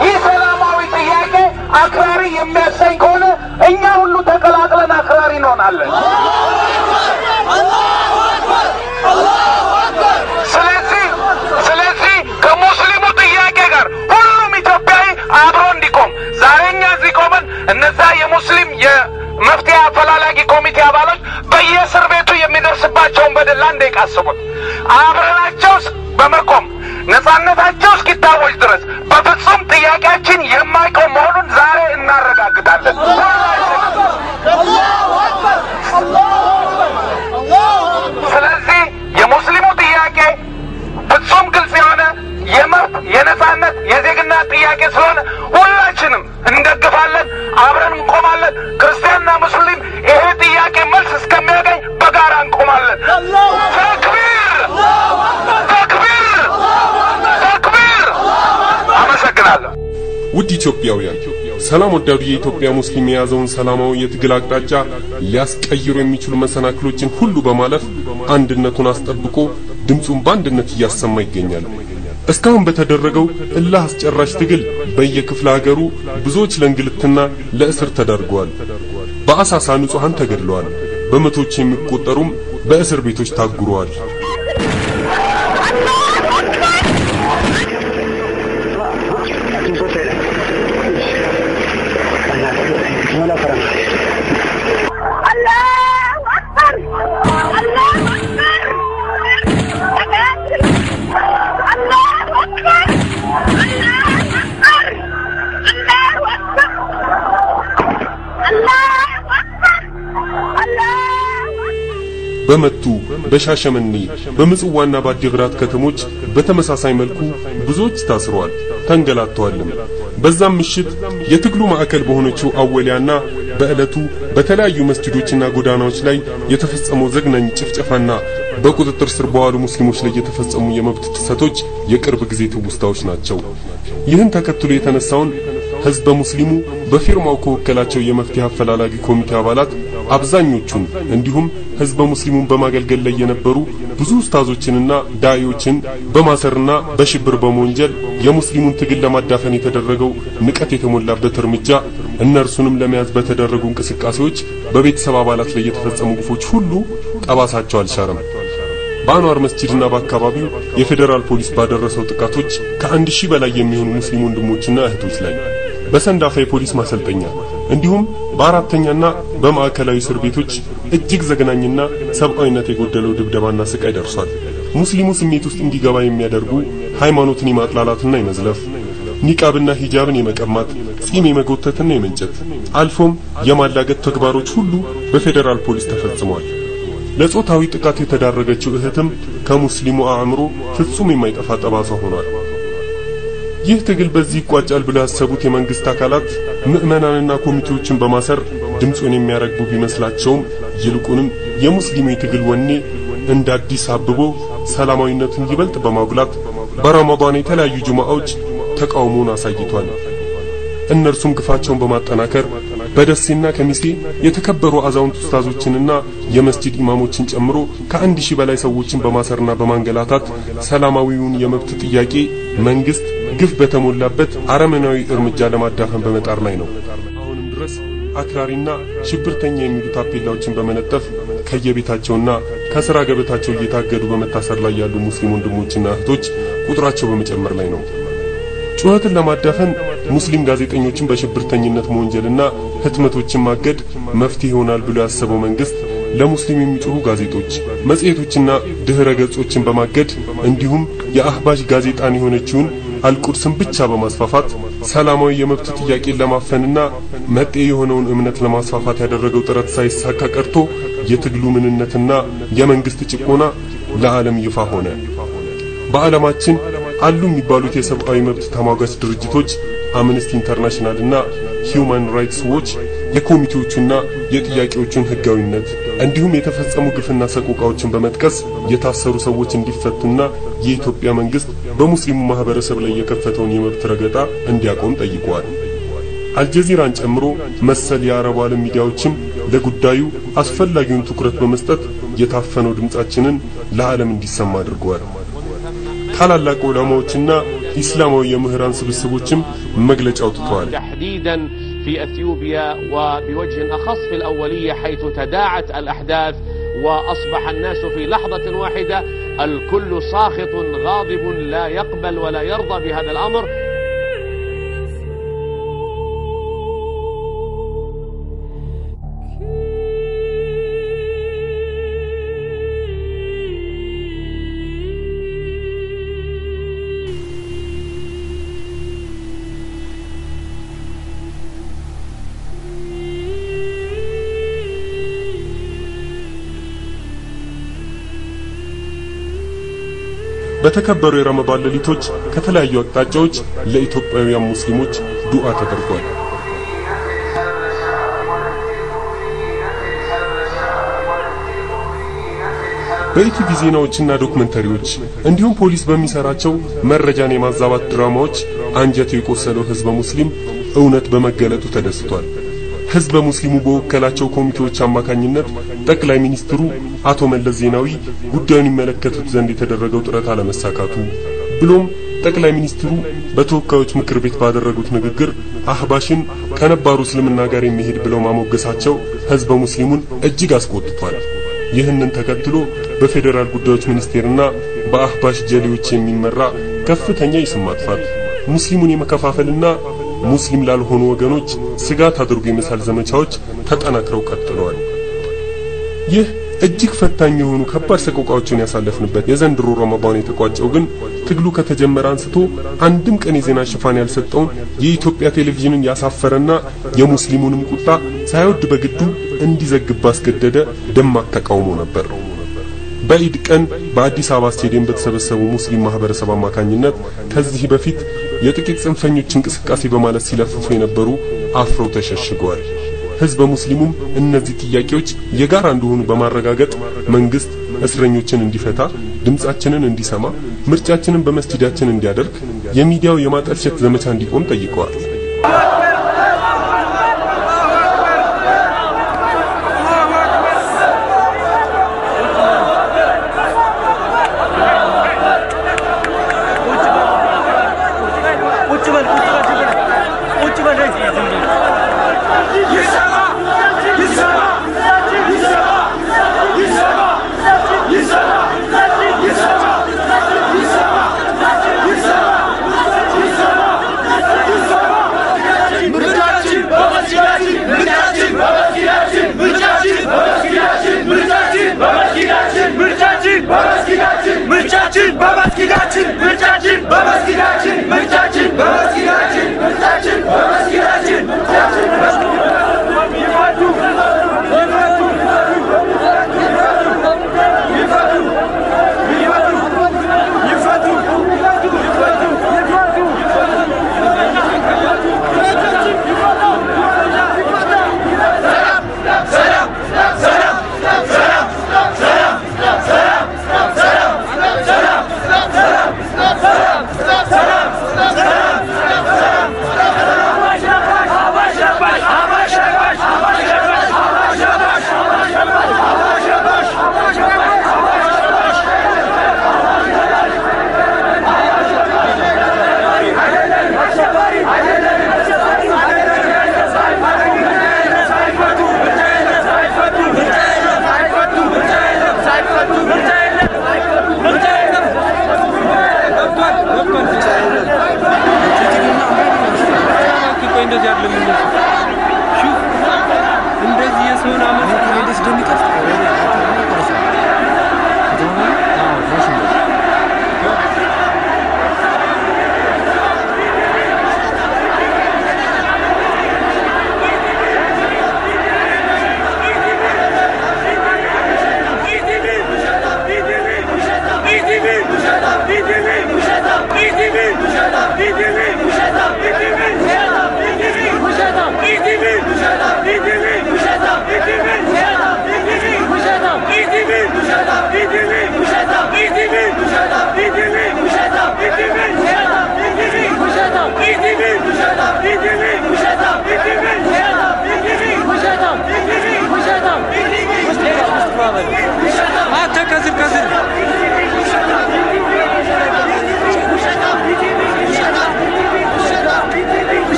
ይህ ሰላማዊ ጥያቄ አክራሪ የሚያሰኝ ከሆነ እኛ ሁሉ ተቀላቅለን አክራሪ እንሆናለን። ስለዚህ ከሙስሊሙ ጥያቄ ጋር ሁሉም ኢትዮጵያዊ አብሮ እንዲቆም ዛሬ እኛ እዚህ ቆመን እነዛ የሙስሊም የመፍትሄ አፈላላጊ ኮሚቴ አባሎች በየእስር ቤቱ የሚደርስባቸውን በደል አንዴ ቃስቡት። አብረናቸው በመቆም ነፃነታቸው እስኪታወጅ ድረስ በፍጹም ጥያቄያችን የማይቆም መሆኑን ዛሬ እናረጋግጣለን። ስለዚህ የሙስሊሙ ጥያቄ ፍጹም ግልጽ የሆነ የመብት የነፃነት የዜግነት ጥያቄ ስለሆነ ሁላችንም እንደግፋለን፣ አብረን እንቆማለን። ክርስቲያንና ሙስሊም ይሄ ጥያቄ መልስ እስከሚያገኝ በጋራ እንቆማለን። ተክቢር ተክቢር ተክቢር። አመሰግናለሁ። ውድ ኢትዮጵያውያን፣ ሰላም ወዳዱ የኢትዮጵያ ሙስሊም የያዘውን ሰላማዊ የትግል አቅጣጫ ሊያስቀይሩ የሚችሉ መሰናክሎችን ሁሉ በማለፍ አንድነቱን አስጠብቆ ድምጹን በአንድነት እያሰማ ይገኛል። እስካሁን በተደረገው እልህ አስጨራሽ ትግል በየክፍለ ሀገሩ ብዙዎች ለእንግልትና ለእስር ተዳርገዋል። በአሳሳ ንጹሃን ተገድለዋል። በመቶዎች የሚቆጠሩም በእስር ቤቶች ታጉረዋል። በመቱ በሻሸመኔ በምጽዋና በአዲግራት ከተሞች በተመሳሳይ መልኩ ብዙዎች ታስረዋል፣ ተንገላተዋልም። በዛም ምሽት የትግሉ ማዕከል በሆነችው አወሊያና በእለቱ በተለያዩ መስጂዶችና ጎዳናዎች ላይ የተፈጸመው ዘግናኝ ጭፍጨፋና በቁጥጥር ስር በዋሉ ሙስሊሞች ላይ የተፈጸሙ የመብት ጥሰቶች የቅርብ ጊዜ ትውስታዎች ናቸው። ይህን ተከትሎ የተነሳውን ህዝበ ሙስሊሙ በፊርማው ከወከላቸው የመፍትሄ አፈላላጊ ኮሚቴ አባላት አብዛኞቹን እንዲሁም ህዝበ ሙስሊሙን በማገልገል ላይ የነበሩ ብዙ ኡስታዞችንና ዳኢዎችን በማሰርና በሽብር በመወንጀል የሙስሊሙን ትግል ለማዳፈን የተደረገው ንቀት የተሞላበት እርምጃ እነርሱንም ለመያዝ በተደረጉ እንቅስቃሴዎች በቤተሰብ አባላት ላይ የተፈጸሙ ግፎች ሁሉ ጠባሳቸው አልሻረም። በአንዋር መስጂድና በአካባቢው የፌደራል ፖሊስ ባደረሰው ጥቃቶች ከ1000 በላይ የሚሆኑ ሙስሊም ወንድሞችና እህቶች ላይ በሰንዳፋ የፖሊስ ማሰልጠኛ እንዲሁም በአራተኛና በማዕከላዊ እስር ቤቶች እጅግ ዘግናኝና ሰብአዊነት የጎደለው ድብደባና ስቃይ ደርሷል። ሙስሊሙ ስሜት ውስጥ እንዲገባ የሚያደርጉ ሃይማኖትን የማጥላላትና የመዝለፍ፣ ኒቃብና ሂጃብን የመቀማት፣ ጺም የመጎተትና የመንጨት አልፎም የማላገጥ ተግባሮች ሁሉ በፌደራል ፖሊስ ተፈጽመዋል። ለጾታዊ ጥቃት የተዳረገችው እህትም ከሙስሊሙ አእምሮ ፍጹም የማይጠፋ ጠባሳ ሆኗል። ይህ ትግል በዚህ ይቋጫል ብለው ያሰቡት የመንግስት አካላት ምዕመናንና ኮሚቴዎችን በማሰር ድምጹን የሚያረግቡ ቢመስላቸውም ይልቁንም የሙስሊሙ የትግል ወኔ እንደ አዲስ አብቦ ሰላማዊነቱን ይበልጥ በማጉላት በረመዳን የተለያዩ ጁማዓዎች ተቃውሞን አሳይቷል። እነርሱም ግፋቸውን በማጠናከር በደሴና ከሚሴ የተከበሩ አዛውንት ኡስታዞችንና የመስጂድ ኢማሞችን ጨምሮ ከ1000 በላይ ሰዎችን በማሰርና በማንገላታት ሰላማዊውን የመብት ጥያቄ መንግስት ግፍ በተሞላበት አረመናዊ እርምጃ ለማዳፈን በመጣር ላይ ነው። አሁንም ድረስ አክራሪና ሽብርተኛ የሚሉ ታፔላዎችን በመለጠፍ ከየቤታቸውና ከስራ ገበታቸው እየታገዱ በመታሰር ላይ ያሉ ሙስሊም ወንድሞችና እህቶች ቁጥራቸው በመጨመር ላይ ነው። ጩኸትን ለማዳፈን ሙስሊም ጋዜጠኞችን በሽብርተኝነት መወንጀልና ህትመቶችን ማገድ መፍትሄ ይሆናል ብሎ ያሰበው መንግስት ለሙስሊም የሚጮሁ ጋዜጦች፣ መጽሔቶችና ድህረ ገጾችን በማገድ እንዲሁም የአህባሽ ጋዜጣን የሆነችውን አልቁድስን ብቻ በማስፋፋት ሰላማዊ የመብት ጥያቄን ለማፈንና መጤ የሆነውን እምነት ለማስፋፋት ያደረገው ጥረት ሳይሳካ ቀርቶ የትግሉ ምንነትና የመንግስት ጭቆና ለዓለም ይፋ ሆነ። በዓለማችን አሉ የሚባሉት የሰብአዊ መብት ተሟጋች ድርጅቶች አምነስቲ ኢንተርናሽናል እና ሂዩማን ራይትስ ዎች የኮሚቴዎቹና የጥያቄዎቹን ህጋዊነት እንዲሁም የተፈጸሙ ግፍና ሰቆቃዎችን በመጥቀስ የታሰሩ ሰዎች እንዲፈቱና የኢትዮጵያ መንግስት በሙስሊሙ ማህበረሰብ ላይ የከፈተውን የመብት ረገጣ እንዲያቆም ጠይቀዋል። አልጀዚራን ጨምሮ መሰል የአረብ ዓለም ሚዲያዎችም ለጉዳዩ አስፈላጊውን ትኩረት በመስጠት የታፈነው ድምጻችንን ለዓለም እንዲሰማ አድርገዋል። ታላላቅ ዑለማዎችና ኢስላማዊ የምህራን ስብስቦችም መግለጫ አውጥተዋል። تحديدا في اثيوبيا وبوجه اخص في الاوليه حيث تداعت الاحداث واصبح الناس في لحظه واحده الكل ساخط غاضب لا يقبل ولا يرضى بهذا الامر. በተከበሩ የረመዳን ሌሊቶች ከተለያዩ አቅጣጫዎች ለኢትዮጵያውያን ሙስሊሞች ዱዓ ተደርጓል። በኢቲቪ ዜናዎችና ዶክመንተሪዎች እንዲሁም ፖሊስ በሚሰራቸው መረጃን የማዛባት ድራማዎች አንጀቱ የቆሰለው ህዝበ ሙስሊም እውነት በመገለጡ ተደስቷል። ህዝበ ሙስሊሙ በወከላቸው ኮሚቴዎች አማካኝነት ጠቅላይ ሚኒስትሩ አቶ መለስ ዜናዊ ጉዳዩን ይመለከቱት ዘንድ የተደረገው ጥረት አለመሳካቱ ብሎም ጠቅላይ ሚኒስትሩ በተወካዮች ምክር ቤት ባደረጉት ንግግር አህባሽን ከነባሩ እስልምና ጋር የሚሄድ ብለው ማሞገሳቸው ህዝበ ሙስሊሙን እጅግ አስቆጥቷል። ይህንን ተከትሎ በፌደራል ጉዳዮች ሚኒስቴርና በአህባሽ ጀሌዎች የሚመራ ከፍተኛ የስም ማጥፋት ሙስሊሙን የመከፋፈልና ሙስሊም ላልሆኑ ወገኖች ስጋት አድርጎ የመሳል ዘመቻዎች ተጠናክረው ቀጥለዋል። ይህ እጅግ ፈታኝ የሆኑ ከባድ ሰቆቃዎችን ያሳለፍንበት የዘንድሮ ረመዳን የተቋጨው ግን ትግሉ ከተጀመረ አንስቶ አንድም ቀን የዜና ሽፋን ያልሰጠውን የኢትዮጵያ ቴሌቪዥንን ያሳፈረና የሙስሊሙንም ቁጣ ሳይወድ በግዱ እንዲዘግብ ባስገደደ ደማቅ ተቃውሞ ነበር። በኢድ ቀን በአዲስ አበባ ስቴዲየም በተሰበሰቡ ሙስሊም ማህበረሰብ አማካኝነት ከዚህ በፊት የጥቂት ጽንፈኞች እንቅስቃሴ በማለት ሲለፍፉ የነበሩ አፍረው ተሸሽገዋል። ህዝበ ሙስሊሙም እነዚህ ጥያቄዎች የጋራ እንደሆኑ በማረጋገጥ መንግስት እስረኞችን እንዲፈታ፣ ድምጻችንን እንዲሰማ፣ ምርጫችንን በመስጂዳችን እንዲያደርግ፣ የሚዲያው የማጠልሸት ዘመቻ እንዲቆም ጠይቀዋል።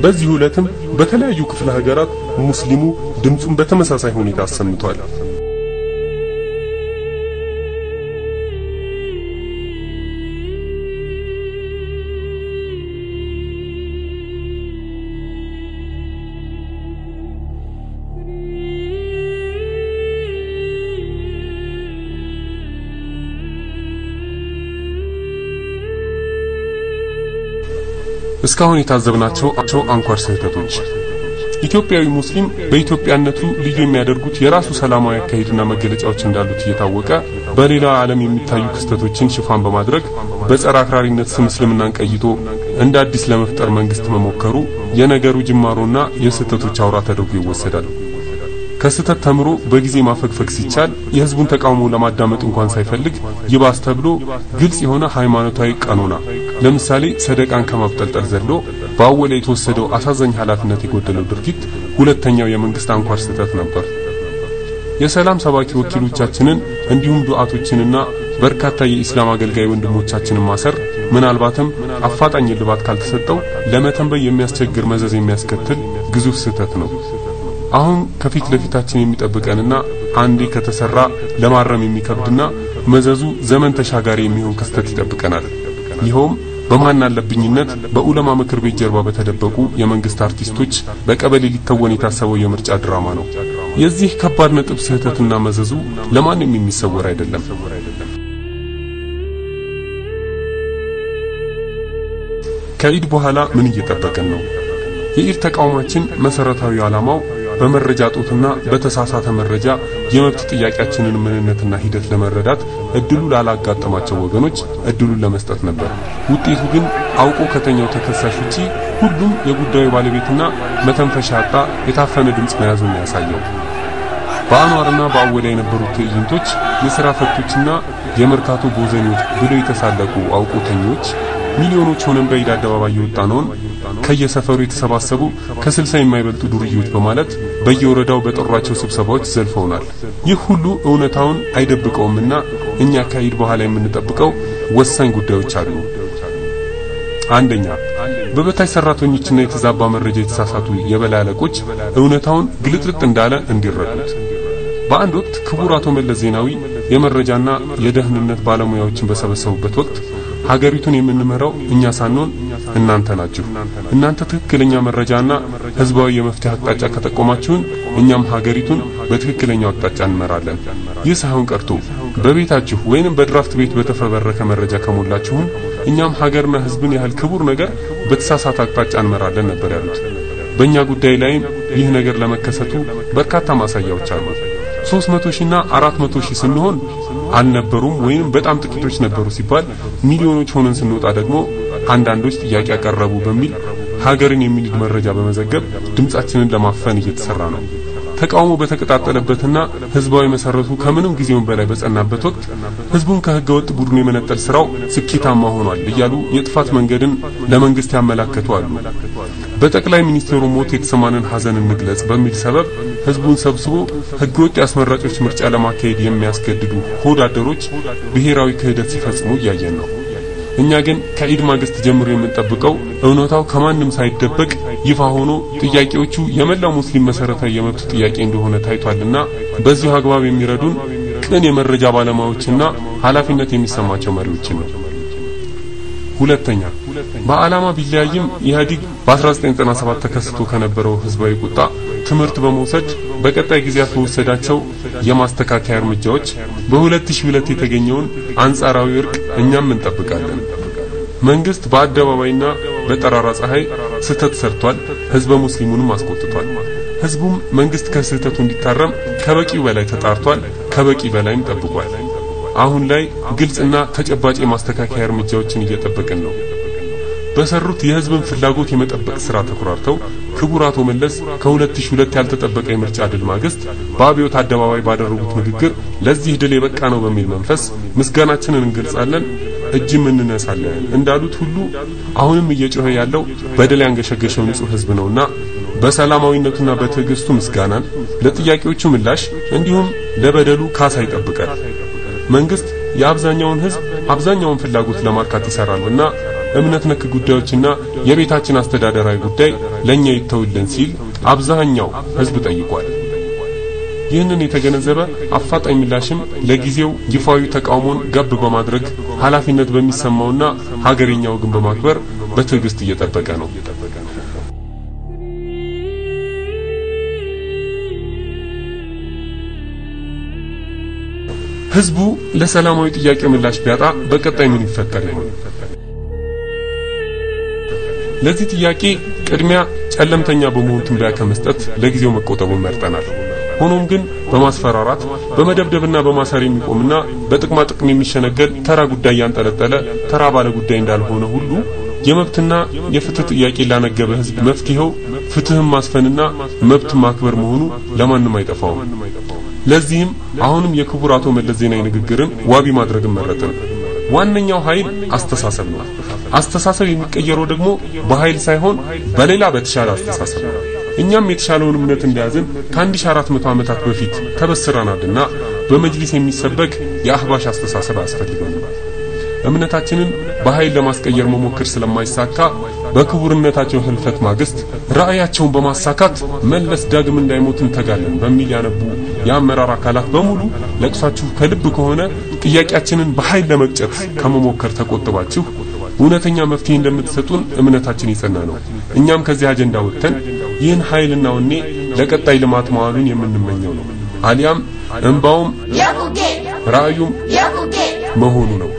በዚህ ዕለትም በተለያዩ ክፍለ ሀገራት ሙስሊሙ ድምጹን በተመሳሳይ ሁኔታ አሰምቷል። እስካሁን የታዘብናቸው አንኳር ስህተቶች ኢትዮጵያዊ ሙስሊም በኢትዮጵያነቱ ልዩ የሚያደርጉት የራሱ ሰላማዊ አካሄድና መገለጫዎች እንዳሉት እየታወቀ በሌላ ዓለም የሚታዩ ክስተቶችን ሽፋን በማድረግ በጸረ አክራሪነት ስም እስልምናን ቀይቶ እንደ አዲስ ለመፍጠር መንግስት መሞከሩ የነገሩ ጅማሮና የስህተቶች አውራ ተደርጎ ይወሰዳል። ከስተት ተምሮ በጊዜ ማፈግፈግ ሲቻል የህዝቡን ተቃውሞ ለማዳመጥ እንኳን ሳይፈልግ ይባስ ተብሎ ግልጽ የሆነ ሃይማኖታዊ ቀኖና ለምሳሌ ሰደቃን ከማብጠልጠል ዘሎ በአወለ የተወሰደው አሳዛኝ ኃላፊነት የጎደለው ድርጊት ሁለተኛው የመንግስት አንኳር ስህተት ነበር። የሰላም ሰባኪ ወኪሎቻችንን እንዲሁም ዱዓቶችንና በርካታ የኢስላም አገልጋይ ወንድሞቻችንን ማሰር ምናልባትም አፋጣኝ ልባት ካልተሰጠው ለመተንበይ የሚያስቸግር መዘዝ የሚያስከትል ግዙፍ ስህተት ነው። አሁን ከፊት ለፊታችን የሚጠብቀንና አንዴ ከተሰራ ለማረም የሚከብድና መዘዙ ዘመን ተሻጋሪ የሚሆን ክስተት ይጠብቀናል። ይኸውም በማናለብኝነት በኡለማ ምክር ቤት ጀርባ በተደበቁ የመንግስት አርቲስቶች በቀበሌ ሊተወን የታሰበው የምርጫ ድራማ ነው። የዚህ ከባድ ነጥብ ስህተትና መዘዙ ለማንም የሚሰወር አይደለም። ከኢድ በኋላ ምን እየጠበቀን ነው? የኢድ ተቃውሟችን መሰረታዊ ዓላማው በመረጃ ጦትና በተሳሳተ መረጃ የመብት ጥያቄያችንን ምንነትና ሂደት ለመረዳት እድሉ ላላጋጠማቸው ወገኖች እድሉን ለመስጠት ነበር። ውጤቱ ግን አውቆ ከተኛው ተከሳሽ ውጪ ሁሉም የጉዳዩ ባለቤትና መተንፈሻ ያጣ የታፈነ ድምጽ መያዙን ያሳየው። በአንዋርና በአወላ የነበሩት ትዕይንቶች የሥራ ፈቶችና የመርካቶ ቦዘኔዎች ብለው የተሳለቁ አውቆተኞች ሚሊዮኖች ሆነን በኢድ አደባባይ የወጣነውን ከየሰፈሩ የተሰባሰቡ ከ60 የማይበልጡ ዱርዮች በማለት በየወረዳው በጠሯቸው ስብሰባዎች ዘልፈውናል። ይህ ሁሉ እውነታውን አይደብቀውምና እኛ ከኢድ በኋላ የምንጠብቀው ወሳኝ ጉዳዮች አሉ። አንደኛ፣ በበታች ሰራተኞችና የተዛባ መረጃ የተሳሳቱ የበላይ አለቆች እውነታውን ግልጥልጥ እንዳለ እንዲረዱት። በአንድ ወቅት ክቡር አቶ መለስ ዜናዊ የመረጃና የደህንነት ባለሙያዎችን በሰበሰቡበት ወቅት ሀገሪቱን የምንመራው እኛ ሳንሆን እናንተ ናችሁ። እናንተ ትክክለኛ መረጃና ህዝባዊ የመፍትሄ አቅጣጫ ከተቆማችሁን እኛም ሀገሪቱን በትክክለኛው አቅጣጫ እንመራለን። ይህ ሳይሆን ቀርቶ በቤታችሁ ወይንም በድራፍት ቤት በተፈበረከ መረጃ ከሞላችሁን እኛም ሀገርና ህዝብን ያህል ክቡር ነገር በተሳሳተ አቅጣጫ እንመራለን ነበር ያሉት። በእኛ ጉዳይ ላይም ይህ ነገር ለመከሰቱ በርካታ ማሳያዎች አሉ። 300 ሺህና 400 ሺህ ስንሆን አልነበሩም ወይንም በጣም ጥቂቶች ነበሩ ሲባል ሚሊዮኖች ሆነን ስንወጣ ደግሞ አንዳንዶች ጥያቄ ያቀረቡ በሚል ሀገርን የሚንድ መረጃ በመዘገብ ድምጻችንን ለማፈን እየተሰራ ነው። ተቃውሞ በተቀጣጠለበትና ህዝባዊ መሰረቱ ከምንም ጊዜውን በላይ በጸናበት ወቅት ህዝቡን ከህገወጥ ቡድን የመነጠል ስራው ስኬታማ ሆኗል እያሉ የጥፋት መንገድን ለመንግስት ያመላከቱ አሉ። በጠቅላይ ሚኒስትሩ ሞት የተሰማንን ሐዘን እንግለጽ በሚል ሰበብ ህዝቡን ሰብስቦ ህገወጥ ያስመራጮች ምርጫ ለማካሄድ የሚያስገድዱ ሆዳደሮች ብሔራዊ ክህደት ሲፈጽሙ እያየን ነው። እኛ ግን ከኢድ ማግስት ጀምሮ የምንጠብቀው እውነታው ከማንም ሳይደበቅ ይፋ ሆኖ ጥያቄዎቹ የመላው ሙስሊም መሰረታዊ የመብት ጥያቄ እንደሆነ ታይቷልና በዚህ አግባብ የሚረዱን ቅን የመረጃ ባለሙያዎችና ኃላፊነት የሚሰማቸው መሪዎች ነው። ሁለተኛ፣ በዓላማ ቢለያይም ኢህአዲግ በ1997 ተከስቶ ከነበረው ህዝባዊ ቁጣ ትምህርት በመውሰድ በቀጣይ ጊዜያት በወሰዳቸው የማስተካከያ እርምጃዎች በ2002 የተገኘውን አንጻራዊ እርቅ እኛም እንጠብቃለን። መንግስት በአደባባይና በጠራራ ፀሐይ ስህተት ሰርቷል፣ ህዝበ ሙስሊሙንም አስቆጥቷል። ህዝቡም መንግስት ከስህተቱ እንዲታረም ከበቂው በላይ ተጣርቷል፣ ከበቂ በላይም ጠብቋል። አሁን ላይ ግልጽና ተጨባጭ የማስተካከያ እርምጃዎችን እየጠበቅን ነው። በሰሩት የህዝብን ፍላጎት የመጠበቅ ስራ ተኩራርተው ክቡር አቶ መለስ ከ2002 ያልተጠበቀ የምርጫ ድል ማግስት በአብዮት አደባባይ ባደረጉት ንግግር ለዚህ ድል የበቃ ነው በሚል መንፈስ ምስጋናችንን እንገልጻለን፣ እጅም እንነሳለን እንዳሉት ሁሉ አሁንም እየጮኸ ያለው በደል ያንገሸገሸው ንጹህ ህዝብ ነውና በሰላማዊነቱና በትዕግስቱ ምስጋናን፣ ለጥያቄዎቹ ምላሽ እንዲሁም ለበደሉ ካሳ ይጠብቃል። መንግስት የአብዛኛውን ህዝብ አብዛኛውን ፍላጎት ለማርካት ይሰራልና እምነት ነክ ጉዳዮችና የቤታችን አስተዳደራዊ ጉዳይ ለኛ ይተውልን ሲል አብዛኛው ህዝብ ጠይቋል። ይህንን የተገነዘበ አፋጣኝ ምላሽም ለጊዜው ይፋዊ ተቃውሞን ገብ በማድረግ ኃላፊነት በሚሰማውና ሀገረኛው ግን በማክበር በትዕግስት እየጠበቀ ነው። ህዝቡ ለሰላማዊ ጥያቄ ምላሽ ቢያጣ በቀጣይ ምን ይፈጠር ነው? ለዚህ ጥያቄ ቅድሚያ ጨለምተኛ በመሆን ትንበያ ከመስጠት ለጊዜው መቆጠቡን መርጠናል። ሆኖም ግን በማስፈራራት በመደብደብና በማሰር የሚቆምና በጥቅማ ጥቅም የሚሸነገል ተራ ጉዳይ ያንጠለጠለ ተራ ባለ ጉዳይ እንዳልሆነ ሁሉ የመብትና የፍትህ ጥያቄ ላነገበ ህዝብ መፍትሄው ፍትህን ማስፈንና መብት ማክበር መሆኑ ለማንም አይጠፋውም። ለዚህም አሁንም የክቡር አቶ መለስ ዜናዊ ንግግርን ዋቢ ማድረግን መረጥን። ዋነኛው ኃይል አስተሳሰብ ነው። አስተሳሰብ የሚቀየረው ደግሞ በኃይል ሳይሆን በሌላ በተሻለ አስተሳሰብ ነው። እኛም የተሻለውን እምነት እንደያዝን ከ1400 ዓመታት በፊት ተበስረናልና በመጅሊስ የሚሰበክ የአህባሽ አስተሳሰብ አያስፈልግም። እምነታችንን በኃይል ለማስቀየር መሞከር ስለማይሳካ በክቡርነታቸው ህልፈት ማግስት ራእያቸውን በማሳካት መለስ ዳግም እንዳይሞት እንተጋለን በሚል ያነቡ የአመራር አካላት በሙሉ ለቅሳችሁ ከልብ ከሆነ ጥያቄያችንን በኃይል ለመቅጨት ከመሞከር ተቆጥባችሁ እውነተኛ መፍትሄ እንደምትሰጡን እምነታችን ይጸና ነው። እኛም ከዚህ አጀንዳ ወጥተን ይህን ኃይልና ወኔ ለቀጣይ ልማት ማዋሉን የምንመኘው ነው። አሊያም እንባውም ራእዩም መሆኑ ነው።